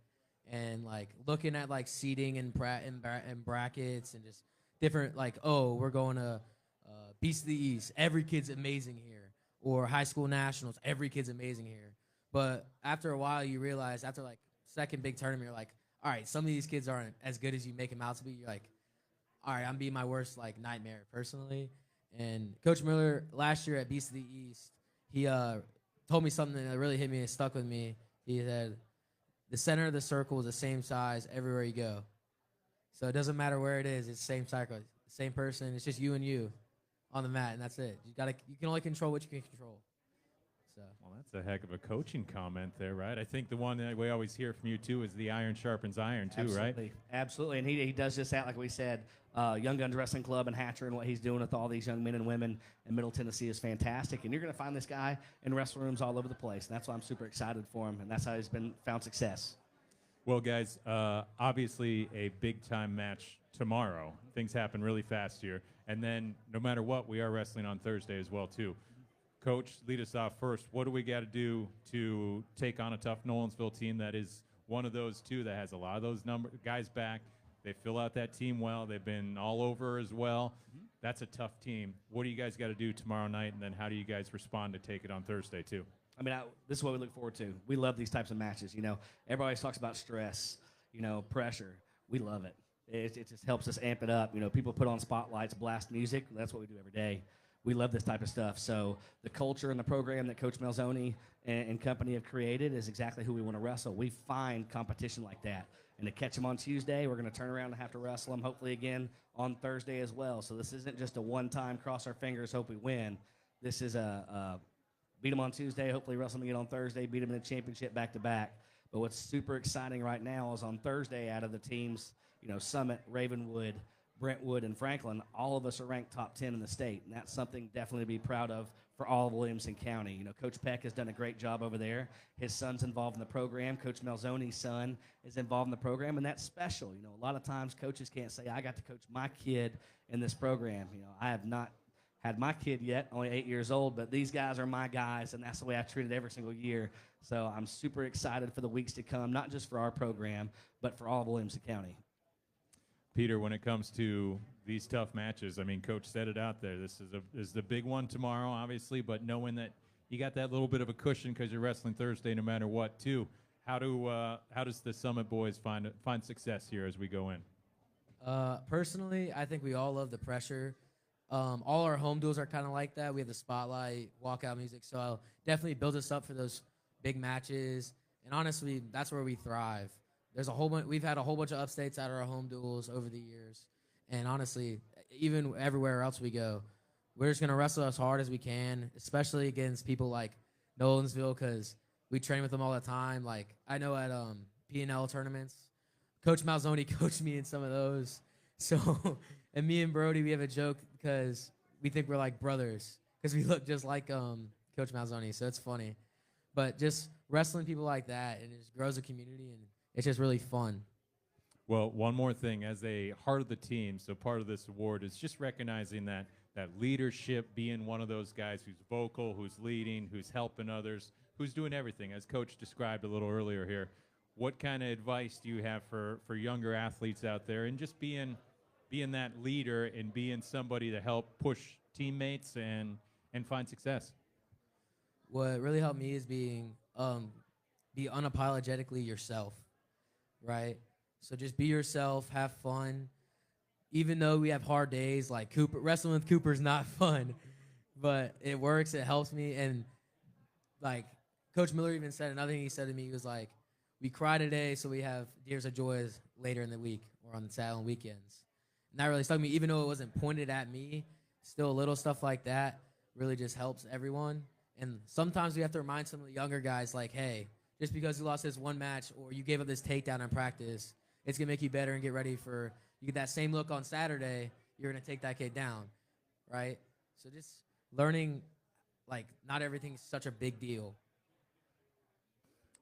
And, like, looking at, like, seating and brackets and just different, like, oh, we're going to Beast of the East. Every kid's amazing here. Or high school nationals. Every kid's amazing here. But after a while, you realize, after, like, second big tournament, you're like, all right, some of these kids aren't as good as you make them out to be. You're like, all right, I'm being my worst, like, nightmare personally. And Coach Miller, last year at Beast of the East, he told me something that really hit me and stuck with me. He said, the center of the circle is the same size everywhere you go. So it doesn't matter where it is. It's the same circle, same person. It's just you and you on the mat, and that's it. You can only control what you can control. So. Well, that's a heck of a coaching comment there, right? I think the one that we always hear from you, too, is the iron sharpens iron, too, Absolutely. right? Absolutely. And he does just that, like we said. Young Guns Wrestling Club and Hatcher and what he's doing with all these young men and women in Middle Tennessee is fantastic. And you're going to find this guy in wrestling rooms all over the place. And that's why I'm super excited for him. And that's how he's found success. Well, guys, obviously a big-time match tomorrow. Things happen really fast here. And then, no matter what, we are wrestling on Thursday as well, too. Coach, lead us off first. What do we got to do to take on a tough Nolensville team that is one of those two that has a lot of those guys back? They fill out that team well. They've been all over as well. Mm-hmm. That's a tough team. What do you guys got to do tomorrow night, and then how do you guys respond to take it on Thursday, too? I mean, this is what we look forward to. We love these types of matches. You know, everybody always talks about stress, pressure. We love it. It just helps us amp it up. You know, people put on spotlights, blast music. That's what we do every day. We love this type of stuff. So the culture and the program that Coach Malzoni and company have created is exactly who we want to wrestle. We find competition like that. And to catch them on Tuesday, we're going to turn around and have to wrestle them hopefully again on Thursday as well. So this isn't just a one-time cross our fingers, hope we win. This is a beat them on Tuesday, hopefully wrestle them again on Thursday, beat them in the championship back-to-back. But what's super exciting right now is on Thursday, out of the teams, Summit, Ravenwood, Brentwood, and Franklin, all of us are ranked top 10 in the state, and that's something definitely to be proud of for all of Williamson County. Coach Peck has done a great job over there. His son's involved in the program. Coach Malzoni's son is involved in the program, and that's special. A lot of times coaches can't say, I got to coach my kid in this program. I have not had my kid yet, only 8 years old, but these guys are my guys, and that's the way I treat it every single year. So I'm super excited for the weeks to come, not just for our program, but for all of Williamson County. Peter, when it comes to these tough matches, I mean, Coach said it out there. This is the big one tomorrow, obviously, but knowing that you got that little bit of a cushion because you're wrestling Thursday no matter what, too. How does the Summit boys find success here as we go in? Personally, I think we all love the pressure. All our home duels are kind of like that. We have the spotlight, walkout music, so definitely build us up for those big matches. And honestly, that's where we thrive. We've had a whole bunch of upstates out of our home duels over the years. And honestly, even everywhere else we go, we're just going to wrestle as hard as we can, especially against people like Nolensville, because we train with them all the time. Like, I know at P&L tournaments, Coach Malzoni coached me in some of those. So, and me and Brody, we have a joke because we think we're like brothers because we look just like Coach Malzoni. So it's funny. But just wrestling people like that, and it just grows a community, and it's just really fun. Well, one more thing. As a heart of the team, so part of this award is just recognizing that leadership, being one of those guys who's vocal, who's leading, who's helping others, who's doing everything, as Coach described a little earlier here. What kind of advice do you have for younger athletes out there, and just being that leader and being somebody to help push teammates and find success? What really helped me is be unapologetically yourself, right? So just be yourself, have fun. Even though we have hard days, like wrestling with Cooper's not fun, but it works, it helps me. And like Coach Miller even said, another thing he said to me, he was like, we cry today so we have tears of joy later in the week or on Saturday and weekends. And that really stuck me, even though it wasn't pointed at me. Still, little stuff like that really just helps everyone. And sometimes we have to remind some of the younger guys, like, hey, just because you lost this one match or you gave up this takedown in practice, it's going to make you better and get ready for you get that same look on Saturday, you're going to take that kid down, right? So just learning, like, not everything's such a big deal.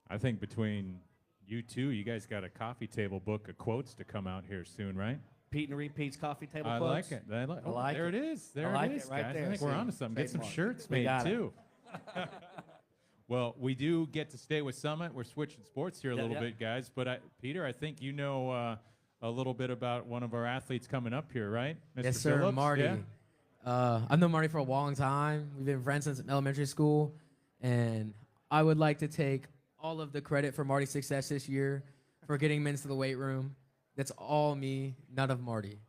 I think between you two, you guys got a coffee table book of quotes to come out here soon, right? Pete and Repeat's coffee table I quotes. like it. I like there it is. There I like it is, it right guys. there. I think See, we're onto something. Get some trademark. shirts We made, got it. too. Well, we do get to stay with Summit. We're switching sports here a little bit, guys. But, Peter, I think you know a little bit about one of our athletes coming up here, right? Mr. Yes, sir, Phillips? Marty. Yeah? I've known Marty for a long time. We've been friends since elementary school. And I would like to take all of the credit for Marty's success this year for getting men to the weight room. That's all me, none of Marty.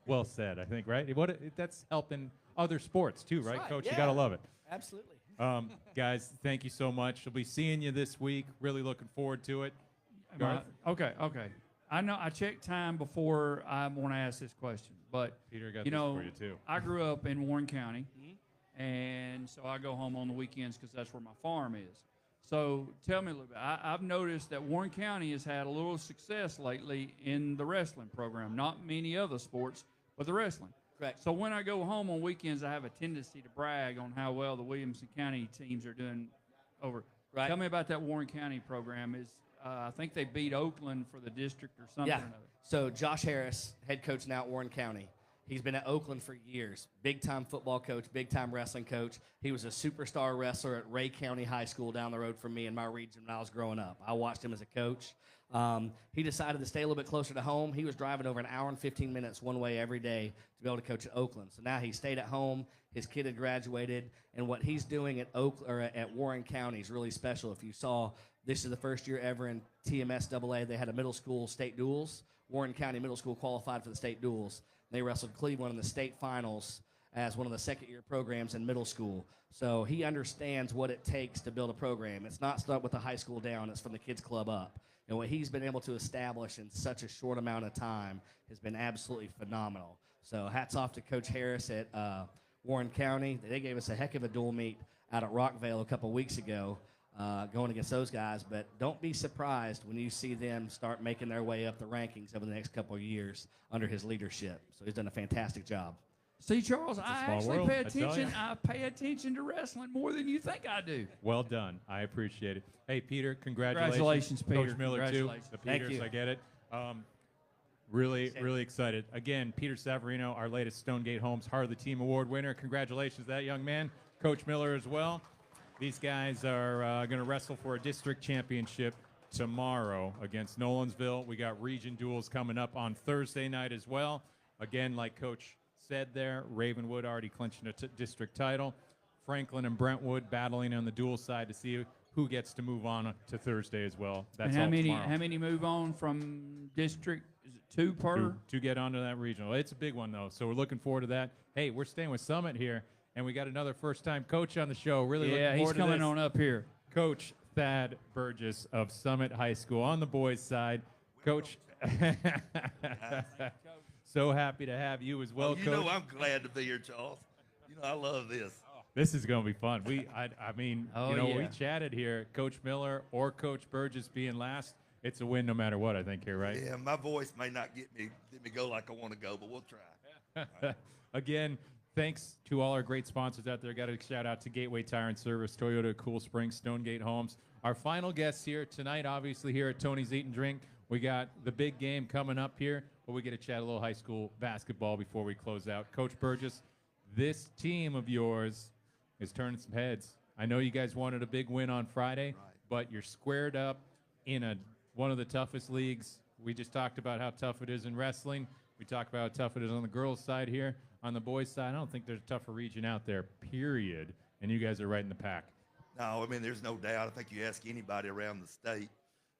Well said, I think, right? That's helping other sports, too, right, Coach? Yeah. You got to love it. Absolutely. Guys, thank you so much. We'll be seeing you this week. Really looking forward to it. Garth? Okay. I know I checked time before I want to ask this question, but Peter got you this know, for you, too. I grew up in Warren County, and so I go home on the weekends because that's where my farm is. So tell me a little bit. I've noticed that Warren County has had a little success lately in the wrestling program. Not many other sports, but the wrestling. Correct. So when I go home on weekends, I have a tendency to brag on how well the Williamson County teams are doing over. Right. Tell me about that Warren County program. I think they beat Oakland for the district or something. Yeah. Or another. So Josh Harris, head coach now at Warren County. He's been at Oakland for years. Big-time football coach, big-time wrestling coach. He was a superstar wrestler at Ray County High School down the road from me in my region when I was growing up. I watched him as a coach. He decided to stay a little bit closer to home. He was driving over an hour and 15 minutes one way every day to be able to coach at Oakland. So now he stayed at home. His kid had graduated, and what he's doing at at Warren County is really special. If you saw, this is the first year ever in TMSAA. They had a middle school state duels. Warren County Middle School qualified for the state duels. They wrestled Cleveland in the state finals as one of the second-year programs in middle school. So he understands what it takes to build a program. It's not start with the high school down. It's from the kids' club up. And what he's been able to establish in such a short amount of time has been absolutely phenomenal. So hats off to Coach Harris at Warren County. They gave us a heck of a dual meet. out at Rockvale a couple weeks ago, going against those guys. But don't be surprised when you see them start making their way up the rankings over the next couple of years under his leadership. So he's done a fantastic job. See, Charles, I small actually world, pay I tell attention. ya. I pay attention to wrestling more than you think I do. Well done. I appreciate it. Hey, Peter, congratulations. Congratulations, Peter. Coach Miller, too. Congratulations. The Thank Peters, you. I get it. Really excited. Again, Peter Savarino, our latest Stonegate Homes Heart of the Team Award winner. Congratulations to that young man. Coach Miller as well. These guys are going to wrestle for a district championship tomorrow against Nolansville. We got region duels coming up on Thursday night as well. Again, like Coach said there, Ravenwood already clinching a district title. Franklin and Brentwood battling on the dual side to see who gets to move on to Thursday as well. That's And how all many? tomorrow. How many move on from district? Is it two per? to get onto that regional. It's a big one, though, so we're looking forward to that. Hey, we're staying with Summit here, and we got another first-time coach on the show. Really Yeah, looking he's forward to coming this. on up here. Coach Thad Burgess of Summit High School on the boys' side. Coach, so happy to have you as well, Oh, you Coach. know I'm glad to be here, Charles. You know I love this. This is going to be fun. I mean, Oh, you know, yeah. we chatted here. Coach Miller or Coach Burgess being last, it's a win no matter what. I think here, right? Yeah, my voice may not get me go like I want to go, but we'll try. Again, thanks to all our great sponsors out there. Got a shout out to Gateway Tire and Service, Toyota Cool Springs, Stonegate Homes. Our final guests here tonight, obviously here at Tony's Eat and Drink. We got the big game coming up here, but we get to chat a little high school basketball before we close out. Coach Burgess, this team of yours is turning some heads. I know you guys wanted a big win on Friday, but you're squared up in one of the toughest leagues. We just talked about how tough it is in wrestling. We talked about how tough it is on the girls' side here. On the boys' side, I don't think there's a tougher region out there, period. And you guys are right in the pack. No, I mean, there's no doubt. I think you ask anybody around the state,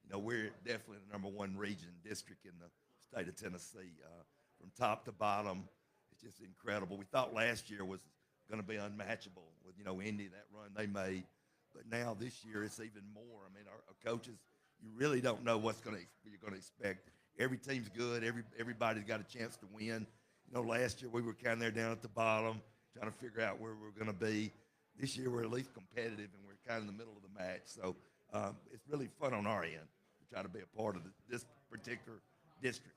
you know, we're definitely the number one region district in the state of Tennessee. From top to bottom, it's just incredible. We thought last year was going to be unmatchable with, you know, Indy, that run they made. But now this year it's even more. I mean, our coaches, you really don't know you're going to expect. Every team's good. Everybody's got a chance to win. You know, last year we were kind of there down at the bottom trying to figure out where we're going to be. This year we're at least competitive and we're kind of in the middle of the match. So it's really fun on our end to try to be a part of this particular district.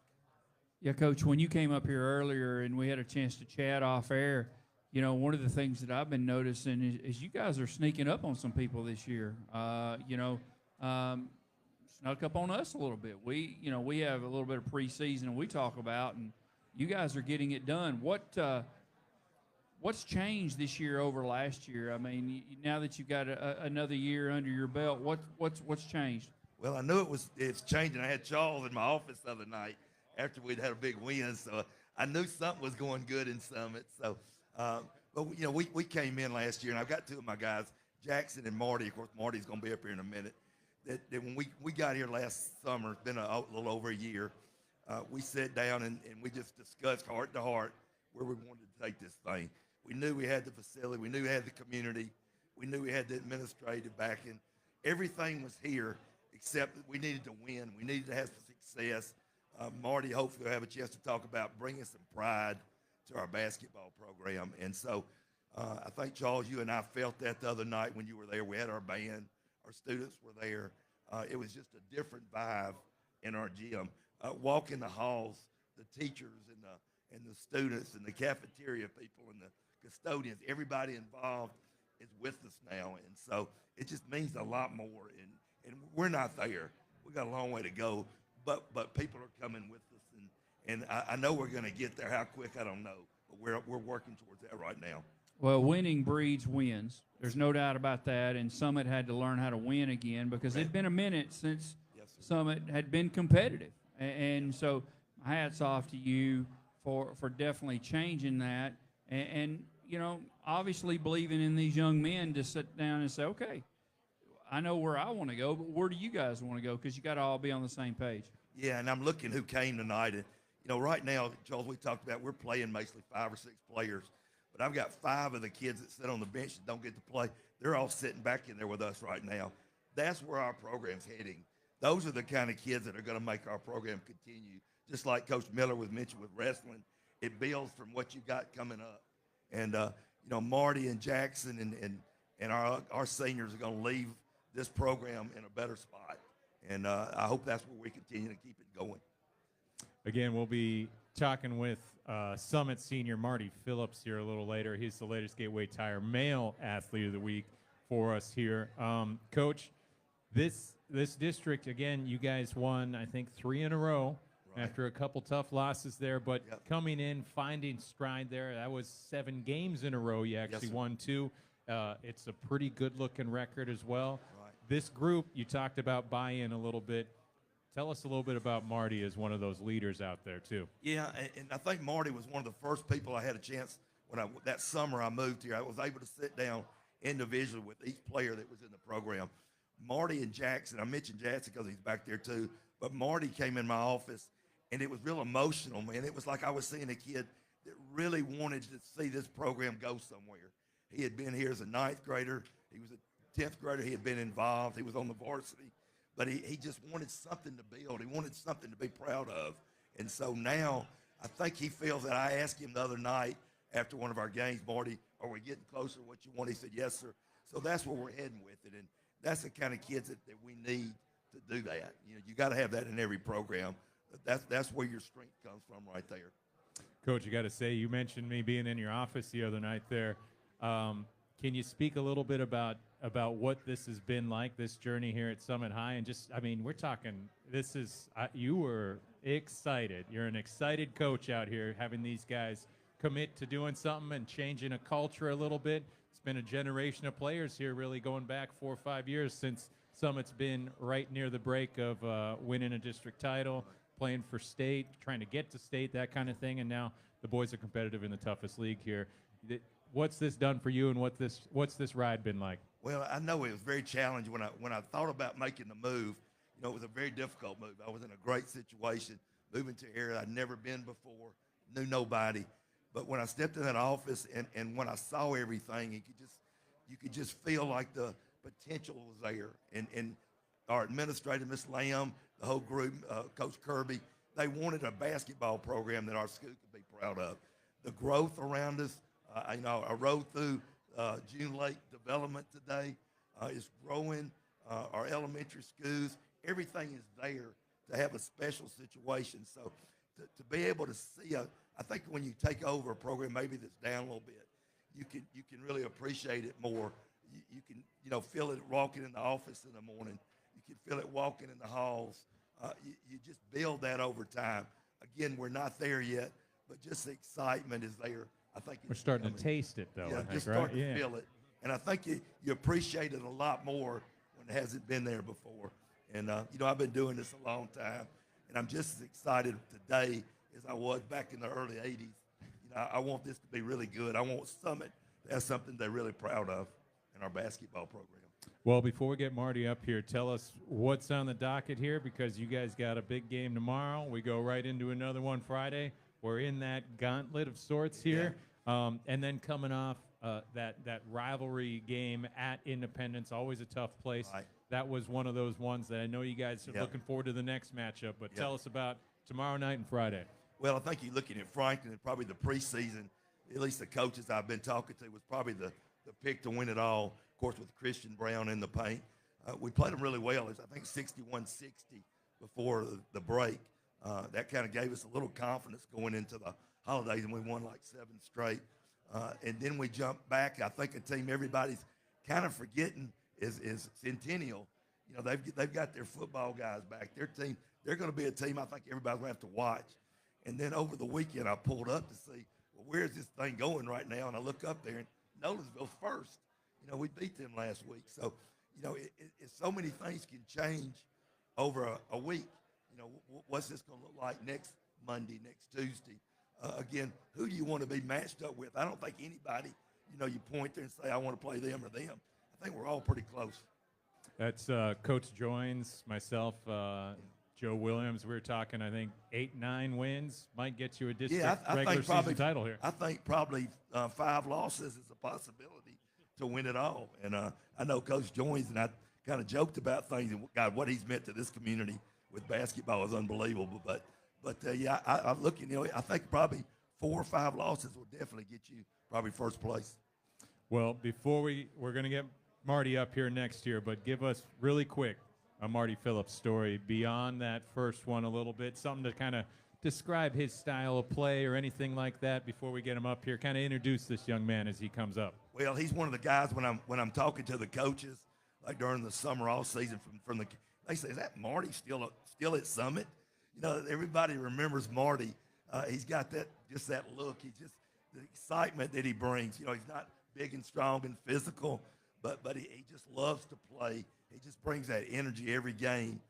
Yeah, Coach, when you came up here earlier and we had a chance to chat off air, you know, one of the things that I've been noticing is you guys are sneaking up on some people this year. Snuck up on us a little bit. We have a little bit of preseason and we talk about, and you guys are getting it done. What's changed this year over last year? I mean, now that you've got another year under your belt, what's changed? Well, I knew it's changing. I had Charles in my office the other night after we'd had a big win, so I knew something was going good in Summit. So, but you know, we came in last year, and I've got two of my guys, Jackson and Marty. Of course, Marty's going to be up here in a minute. That when we got here last summer, it's been a little over a year. We sat down and we just discussed heart to heart where we wanted to take this thing. We knew we had the facility. We knew we had the community. We knew we had the administrative backing. Everything was here except that we needed to win. We needed to have success. Marty hopefully will have a chance to talk about bringing some pride to our basketball program. And so I think, Charles, you and I felt that the other night when you were there. We had our band. Our students were there. It was just a different vibe in our gym. Walking the halls, the teachers and the students and the cafeteria people and the custodians, everybody involved is with us now. And so it just means a lot more. And we're not there. We got a long way to go, but people are coming with us. And I know we're going to get there. How quick, I don't know. But we're working towards that right now. Well, winning breeds wins. There's no doubt about that. And Summit had to learn how to win again because it'd been a minute since Summit had been competitive. And so my hat's off to you for definitely changing that. And, you know, obviously believing in these young men to sit down and say, okay, I know where I want to go, but where do you guys want to go? Because you got to all be on the same page. Yeah, and I'm looking who came tonight. And, you know, right now, Charles, we talked about we're playing basically 5 or 6 players. But I've got 5 of the kids that sit on the bench that don't get to play. They're all sitting back in there with us right now. That's where our program's heading. Those are the kind of kids that are going to make our program continue. Just like Coach Miller was mentioned with wrestling, it builds from what you got coming up. And, you know, Marty and Jackson and our seniors are going to leave this program in a better spot. And I hope that's where we continue to keep it going. Again, we'll be talking with Summit senior Marty Phillips here a little later. He's the latest Gateway Tire Male Athlete of the Week for us here. Coach, this district, again, you guys won, I think, 3 in a row after a couple tough losses there. But coming in, finding stride there, that was 7 games in a row. You actually won 2. It's a pretty good-looking record as well. Right. This group, you talked about buy-in a little bit. Tell us a little bit about Marty as one of those leaders out there, too. Yeah, and I think Marty was one of the first people I had a chance when that summer I moved here. I was able to sit down individually with each player that was in the program. Marty and Jackson, I mentioned Jackson because he's back there too, but Marty came in my office, and it was real emotional, man. It was like I was seeing a kid that really wanted to see this program go somewhere. He had been here as a 9th grader. He was a 10th grader. He had been involved. He was on the varsity. But he just wanted something to build. He wanted something to be proud of. And so now I think he feels that I asked him the other night after one of our games, Marty, are we getting closer to what you want? He said, yes, sir. So that's where we're heading with it. And that's the kind of kids that we need to do that. You know, you got to have that in every program. That's where your strength comes from right there. Coach, you got to say, you mentioned me being in your office the other night there. Can you speak a little bit about what this has been like, this journey here at Summit High? And just, I mean, we're talking, this is, you were excited. You're an excited coach out here, having these guys commit to doing something and changing a culture a little bit. It's been a generation of players here really going back 4 or 5 years since Summit's been right near the break of winning a district title, playing for state, trying to get to state, that kind of thing. And now the boys are competitive in the toughest league here. What's this done for you, and what's this ride been like? Well, I know it was very challenging when I thought about making the move. You know, it was a very difficult move. I was in a great situation, moving to an area I'd never been before, knew nobody. But when I stepped in that office and when I saw everything, you could just feel like the potential was there. And our administrator, Miss Lamb, the whole group, Coach Kirby, they wanted a basketball program that our school could be proud of. The growth around us, I rode through June Lake Development today. It's growing. Our elementary schools, everything is there to have a special situation. So to be able to see, I think when you take over a program maybe that's down a little bit, you can really appreciate it more. You can feel it walking in the office in the morning. You can feel it walking in the halls. You just build that over time. Again, we're not there yet, but just the excitement is there. I think we're starting to taste it, though. Yeah, I think, just right? starting to feel it. And I think you appreciate it a lot more when it hasn't been there before. And, I've been doing this a long time, and I'm just as excited today as I was back in the early 80s. I want this to be really good. I want Summit to have something they're really proud of in our basketball program. Well, before we get Marty up here, tell us what's on the docket here, because you guys got a big game tomorrow. We go right into another one Friday. We're in that gauntlet of sorts here. Yeah. And then coming off that rivalry game at Independence, always a tough place. Right. That was one of those ones that I know you guys are looking forward to the next matchup. But tell us about tomorrow night and Friday. Well, I think you're looking at Franklin, and probably the preseason, at least the coaches I've been talking to, was probably the pick to win it all, of course, with Christian Brown in the paint. We played them really well. It's, I think, 61-60 before the break. That kind of gave us a little confidence going into the holidays, and we won like 7 straight. And then we jumped back. I think a team everybody's kind of forgetting is Centennial. They've got their football guys back. Their team, they're going to be a team I think everybody's going to have to watch. And then over the weekend, I pulled up to see, well, where's this thing going right now? And I look up there, and Nolensville's first. We beat them last week. So, it's so many things can change over a week. What's this going to look like next Monday, next Tuesday? Again, who do you want to be matched up with? I don't think anybody, you point there and say, I want to play them or them. I think we're all pretty close. That's Coach Joins, myself, Joe Williams. We were talking, I think, 8-9 wins might get you a district regular season title here. I think probably 5 losses is a possibility to win it all. And I know Coach Joins, and I kind of joked about things, and God, what he's meant to this community with basketball is unbelievable. But I'm looking, I think probably 4 or 5 losses will definitely get you probably first place. Well, before we're going to get Marty up here next year, but give us really quick a Marty Phillips story beyond that first one a little bit, something to kind of describe his style of play or anything like that before we get him up here. Kind of introduce this young man as he comes up. Well, he's one of the guys when I'm talking to the coaches, like during the summer off season, they say, "Is that Marty still at Summit?" You know, everybody remembers Marty. He's got that look. He just the excitement that he brings. You know, he's not big and strong and physical, but he just loves to play. He just brings that energy every game.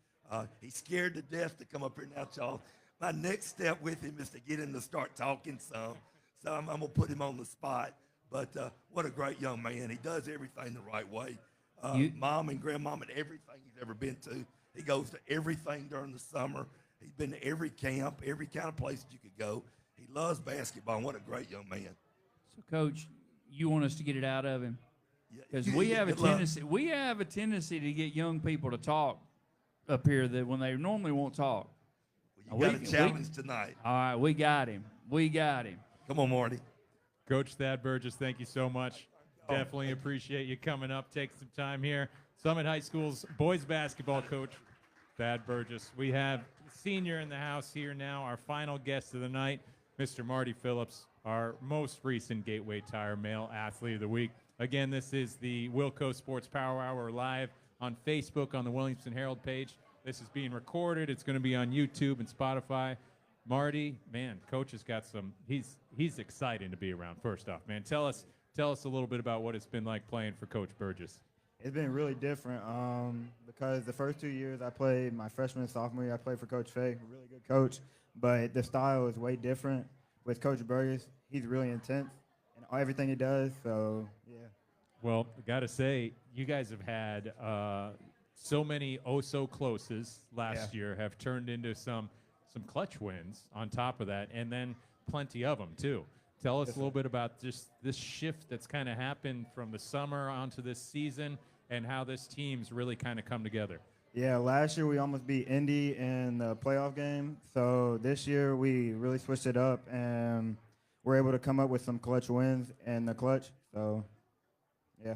He's scared to death to come up here now, Charles. My next step with him is to get him to start talking some. So I'm going to put him on the spot. But what a great young man. He does everything the right way. Mom and grandmom and everything he's ever been to. He goes to everything during the summer. He's been to every camp, every kind of place that you could go. He loves basketball, and what a great young man. So, Coach, you want us to get it out of him? Because Yeah, we have a good luck. tendency. We have a tendency to get young people to talk up here that when they normally won't talk. You got a challenge tonight. All right, we got him. We got him. Come on, Marty. Coach Thad Burgess, thank you so much. Definitely appreciate you coming up, taking some time here. Summit High School's boys basketball coach, Thad Burgess. We have senior in the house here now, our final guest of the night, Mr. Marty Phillips, our most recent Gateway Tire Male Athlete of the Week. Again, this is the WillCo Sports Power Hour live on Facebook on the Williamson Herald page. This is being recorded. It's going to be on YouTube and Spotify. Marty, man, Coach has got some. He's exciting to be around. First off, man, tell us a little bit about what it's been like playing for Coach Burgess. It's been really different because the first 2 years I played, my freshman and sophomore year, I played for Coach Fay, a really good coach. But the style is way different with Coach Burgess. He's really intense in everything he does. So yeah. Well, I got to say, you guys have had so many oh-so-closes last year, have turned into some clutch wins on top of that, and then plenty of them, too. Tell us a little bit about just this shift that's kind of happened from the summer onto this season and how this team's really kind of come together. Yeah, last year we almost beat Indy in the playoff game. So this year we really switched it up, and we're able to come up with some clutch wins in the clutch. So, yeah.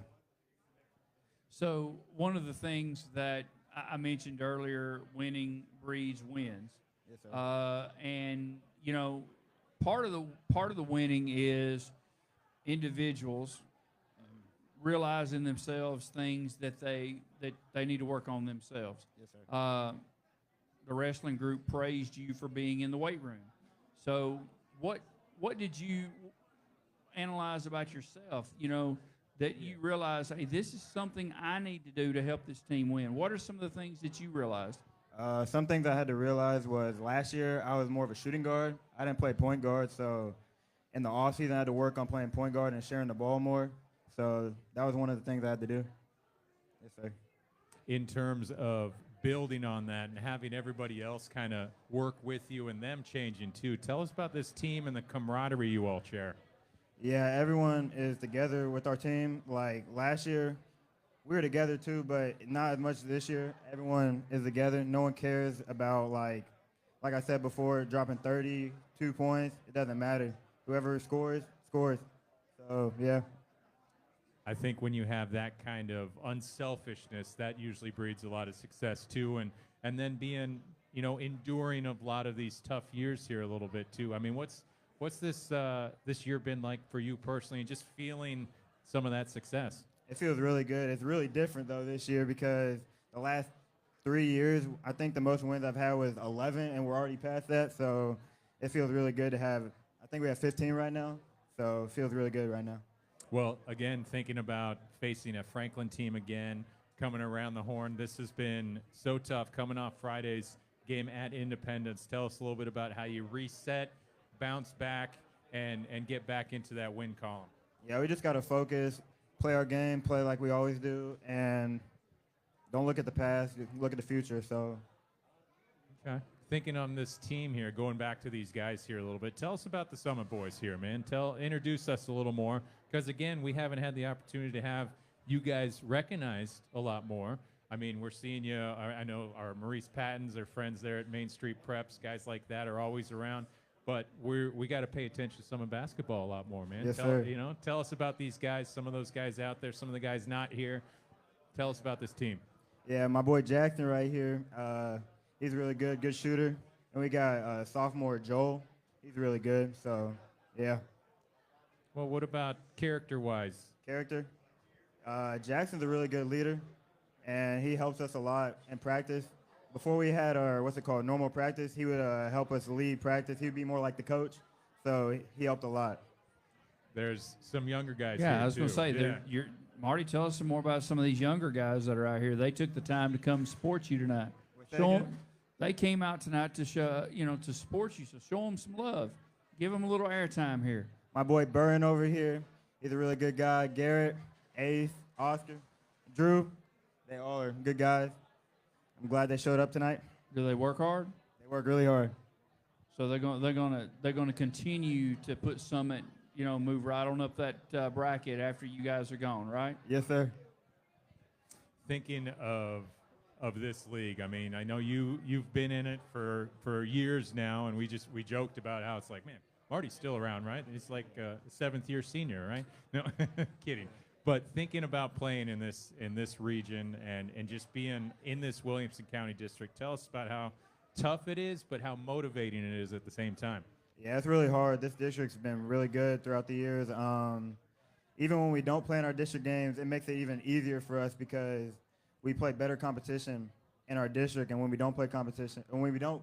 So one of the things that I mentioned earlier, winning breeds wins. Yes, sir. And you know, part of the winning is individuals realizing themselves things that they need to work on themselves. Yes, sir. The wrestling group praised you for being in the weight room. So what did you analyze about yourself? You know, that you realize, hey, this is something I need to do to help this team win. What are some of the things that you realized? Some things I had to realize was last year I was more of a shooting guard. I didn't play point guard, so in the offseason I had to work on playing point guard and sharing the ball more. So that was one of the things I had to do. Yes, sir. In terms of building on that and having everybody else kind of work with you and them changing too, tell us about this team and the camaraderie you all share. Yeah, everyone is together with our team. Like last year, we were together too, but not as much this year. Everyone is together. No one cares about, like I said before, dropping 32 points. It doesn't matter. Whoever scores, scores. So, yeah. I think when you have that kind of unselfishness, that usually breeds a lot of success too. And then being, you know, enduring a lot of these tough years here a little bit too. I mean, what's this year been like for you personally, and just feeling some of that success? It feels really good. It's really different, though, this year because the last 3 years, I think the most wins I've had was 11, and we're already past that. So it feels really good to have, I think we have 15 right now. So it feels really good right now. Well, again, thinking about facing a Franklin team again, coming around the horn, this has been so tough coming off Friday's game at Independence. Tell us a little bit about how you reset, bounce back, and get back into that win column. Yeah, we just got to focus, play our game, play like we always do, and don't look at the past, look at the future. So, okay. Thinking on this team here, going back to these guys here a little bit, tell us about the Summit boys here, man. Introduce us a little more, because again, we haven't had the opportunity to have you guys recognized a lot more. I mean, we're seeing you. I know our Maurice Pattons, our friends there at Main Street Preps, guys like that are always around. but we got to pay attention to Summit basketball a lot more, man. Yes, sir. Tell us about these guys, some of those guys out there, some of the guys not here. Tell us about this team. Yeah, my boy Jackson right here. He's really good shooter. And we got sophomore Joel. He's really good. So, yeah. Well, what about character-wise? Character. Jackson's a really good leader, and he helps us a lot in practice. Before we had our, normal practice, he would help us lead practice. He would be more like the coach, so he helped a lot. There's some younger guys Yeah, here, I was going to say, Marty, tell us some more about some of these younger guys that are out here. They took the time to come support you tonight. They came out tonight to show, to support you, so show them some love. Give them a little airtime here. My boy Burren over here, he's a really good guy. Garrett, Ace, Oscar, Drew, they all are good guys. I'm glad they showed up tonight. Do they work hard? They work really hard. So they're gonna continue to put Summit, move right on up that bracket after you guys are gone, right? Yes, sir. Thinking of this league, I mean, I know you've been in it for years now, and we joked about how it's like, man, Marty's still around, right? He's like a seventh-year senior, right? No, kidding. But thinking about playing in this region and just being in this Williamson County district, tell us about how tough it is, but how motivating it is at the same time. Yeah, it's really hard. This district's been really good throughout the years. Even when we don't play in our district games, it makes it even easier for us because we play better competition in our district, and when we don't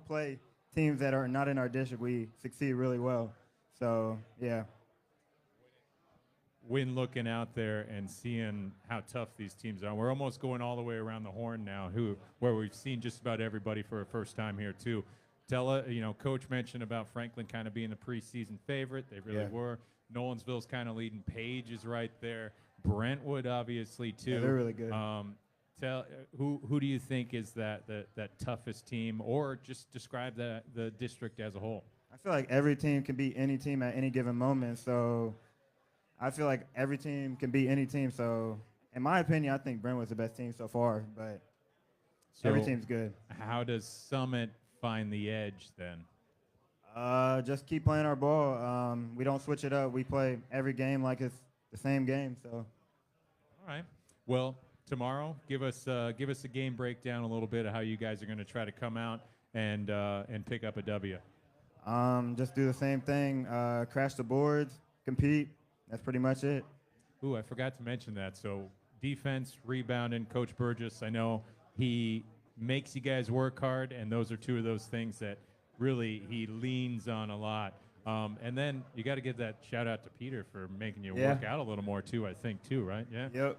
play teams that are not in our district, we succeed really well. So, yeah. When looking out there and seeing how tough these teams are, we're almost going all the way around the horn now, where we've seen just about everybody for a first time here too. Coach mentioned about Franklin kind of being the preseason favorite. They really were. Nolensville's kind of leading. Page is right there. Brentwood, obviously, too. Yeah, they're really good. Who do you think is that toughest team, or just describe the district as a whole? I feel like every team can beat any team at any given moment. So I feel like every team can beat any team. So in my opinion, I think Brentwood's the best team so far, but every team's good. How does Summit find the edge then? Just keep playing our ball. We don't switch it up. We play every game like it's the same game. So. All right. Well, tomorrow, give us a game breakdown a little bit of how you guys are going to try to come out and pick up a W. Just do the same thing. Crash the boards, compete. That's pretty much it. Ooh, I forgot to mention that. So defense, rebounding, Coach Burgess, I know he makes you guys work hard, and those are two of those things that really he leans on a lot. And then you got to give that shout out to Peter for making you work out a little more too, I think, too, right? Yeah. Yep.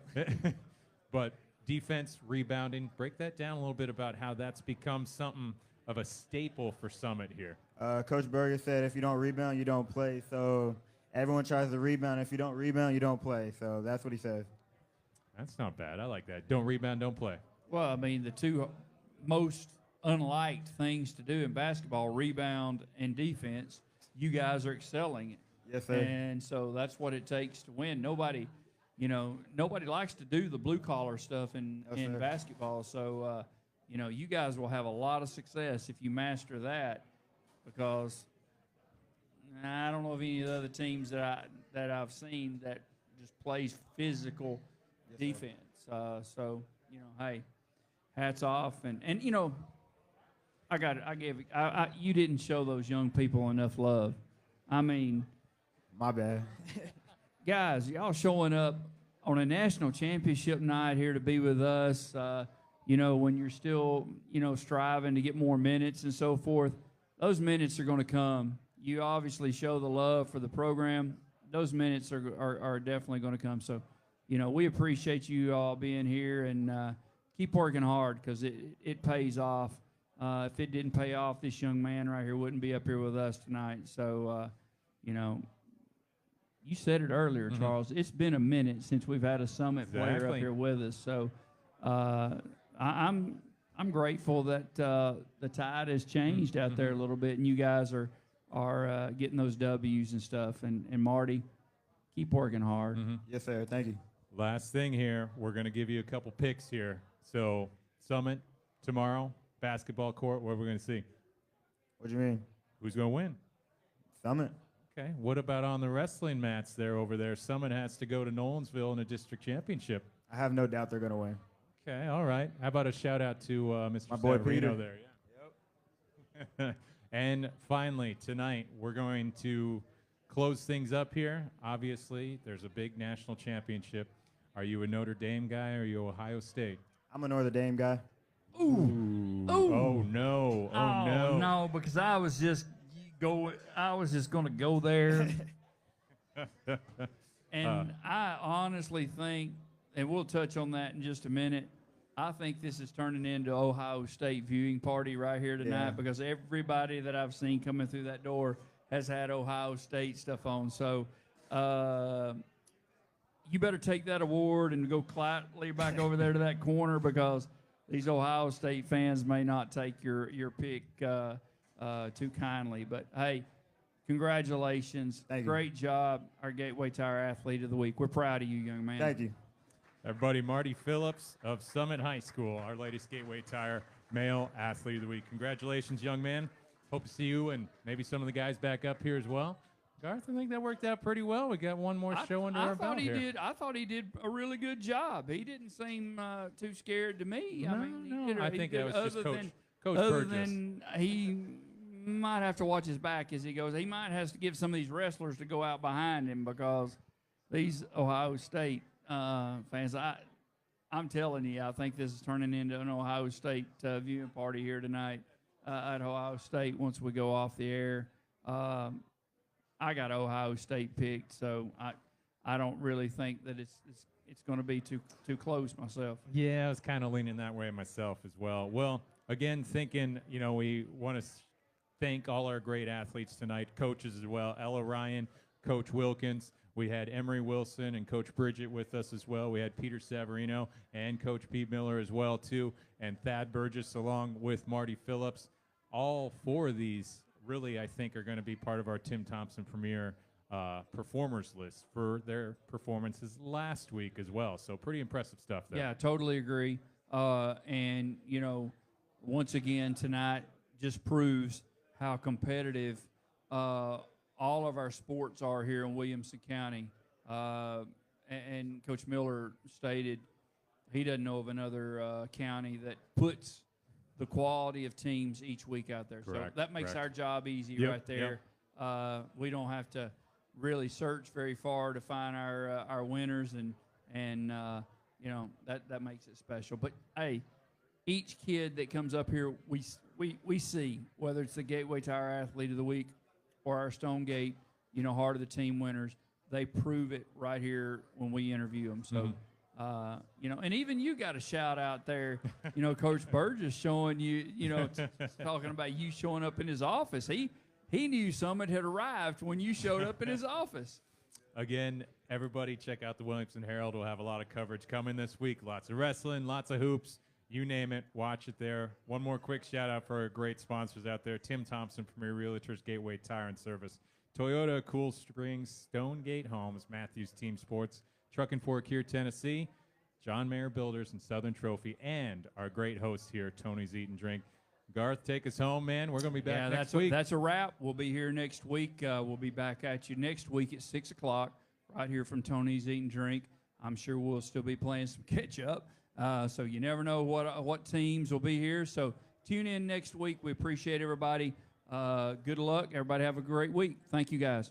But defense, rebounding, break that down a little bit about how that's become something of a staple for Summit here. Coach Berger said if you don't rebound, you don't play. So everyone tries to rebound. If you don't rebound, you don't play. So that's what he says. That's not bad. I like that. Don't rebound, don't play. Well, I mean, the two most unliked things to do in basketball, rebound and defense, you guys are excelling it. Yes, sir. And so that's what it takes to win. Nobody likes to do the blue-collar stuff in basketball. So, you guys will have a lot of success if you master that, because I don't know of any of the other teams that I've seen that just plays physical defense. So, hey, hats off. And you didn't show those young people enough love. I mean, my bad. Guys, y'all showing up on a national championship night here to be with us, when you're still, striving to get more minutes and so forth, those minutes are going to come. You obviously show the love for the program. Those minutes are definitely going to come. So, we appreciate you all being here, and keep working hard, because it pays off. If it didn't pay off, this young man right here wouldn't be up here with us tonight. So, you said it earlier, Charles. It's been a minute since we've had a Summit player up here with us. So I'm grateful that the tide has changed out there a little bit, and you guys are getting those W's and stuff. And Marty, keep working hard. Yes, sir. Thank you. Last thing here, we're going to give you a couple picks here. So Summit tomorrow, basketball court, what are we going to see? What do you mean? Who's going to win? Summit. Okay. What about on the wrestling mats there over there? Summit has to go to Nolensville in a district championship. I have no doubt they're going to win. Okay. All right. How about a shout out to Mr. My boy Savarino Peter. there? Yeah. Yep. And finally, tonight, we're going to close things up here. Obviously, there's a big national championship. Are you a Notre Dame guy or are you Ohio State? I'm a Notre Dame guy. Ooh. Ooh. Oh, no. Oh, no. No, because I was just going to go there. And I honestly think, and we'll touch on that in just a minute, I think this is turning into Ohio State viewing party right here tonight because everybody that I've seen coming through that door has had Ohio State stuff on. So you better take that award and go quietly back over there to that corner because these Ohio State fans may not take your pick too kindly. But, hey, congratulations. Great job, our Gateway Tire Athlete of the Week. We're proud of you, young man. Thank you. Everybody, Marty Phillips of Summit High School, our latest Gateway Tire Male Athlete of the Week. Congratulations, young man. Hope to see you and maybe some of the guys back up here as well. Garth, I think that worked out pretty well. We got one more show under our belt here. I thought he did a really good job. He didn't seem too scared to me. I think that was just Coach other Burgess. than he might have to watch his back as he goes. He might have to give some of these wrestlers to go out behind him because these Ohio State fans, I'm telling you, I think this is turning into an Ohio State viewing party here tonight at Ohio State once we go off the air. I got Ohio State picked, so I don't really think that it's going to be too close myself. Yeah, I was kind of leaning that way myself as well. Well, again, thinking, we want to thank all our great athletes tonight, coaches as well, Ella Ryan, Coach Wilkins. We had Emery Wilson and Coach Bridget with us as well. We had Peter Savarino and Coach Pete Miller as well, too, and Thad Burgess along with Marty Phillips. All four of these really, I think, are going to be part of our Tim Thompson Premier performers list for their performances last week as well. So pretty impressive stuff there. Yeah, totally agree. And, once again, tonight just proves how competitive all of our sports are here in Williamson County. And Coach Miller stated he doesn't know of another county that puts the quality of teams each week out there. Correct, So that makes our job easy right there. We don't have to really search very far to find our winners, and that makes it special. But, hey, each kid that comes up here, we see, whether it's the Gateway Tire Athlete of the Week or our Stonegate, Heart of the Team winners, they prove it right here when we interview them. So, and even you got a shout out there, Coach Burgess showing you, talking about you showing up in his office. He knew Summit had arrived when you showed up in his office. Again, everybody check out the Williamson Herald. We'll have a lot of coverage coming this week. Lots of wrestling, lots of hoops. You name it, watch it there. One more quick shout-out for our great sponsors out there. Tim Thompson, Premier Realtors, Gateway Tire and Service. Toyota, Cool Springs, Stonegate Homes, Matthews Team Sports, Truck and Fork here, Tennessee, John Mayer Builders, and Southern Trophy, and our great host here, Tony's Eat and Drink. Garth, take us home, man. We're going to be back next week. That's a wrap. We'll be here next week. We'll be back at you next week at 6 o'clock right here from Tony's Eat and Drink. I'm sure we'll still be playing some catch-up. So you never know what teams will be here. So tune in next week. We appreciate everybody. Good luck. Everybody have a great week. Thank you, guys.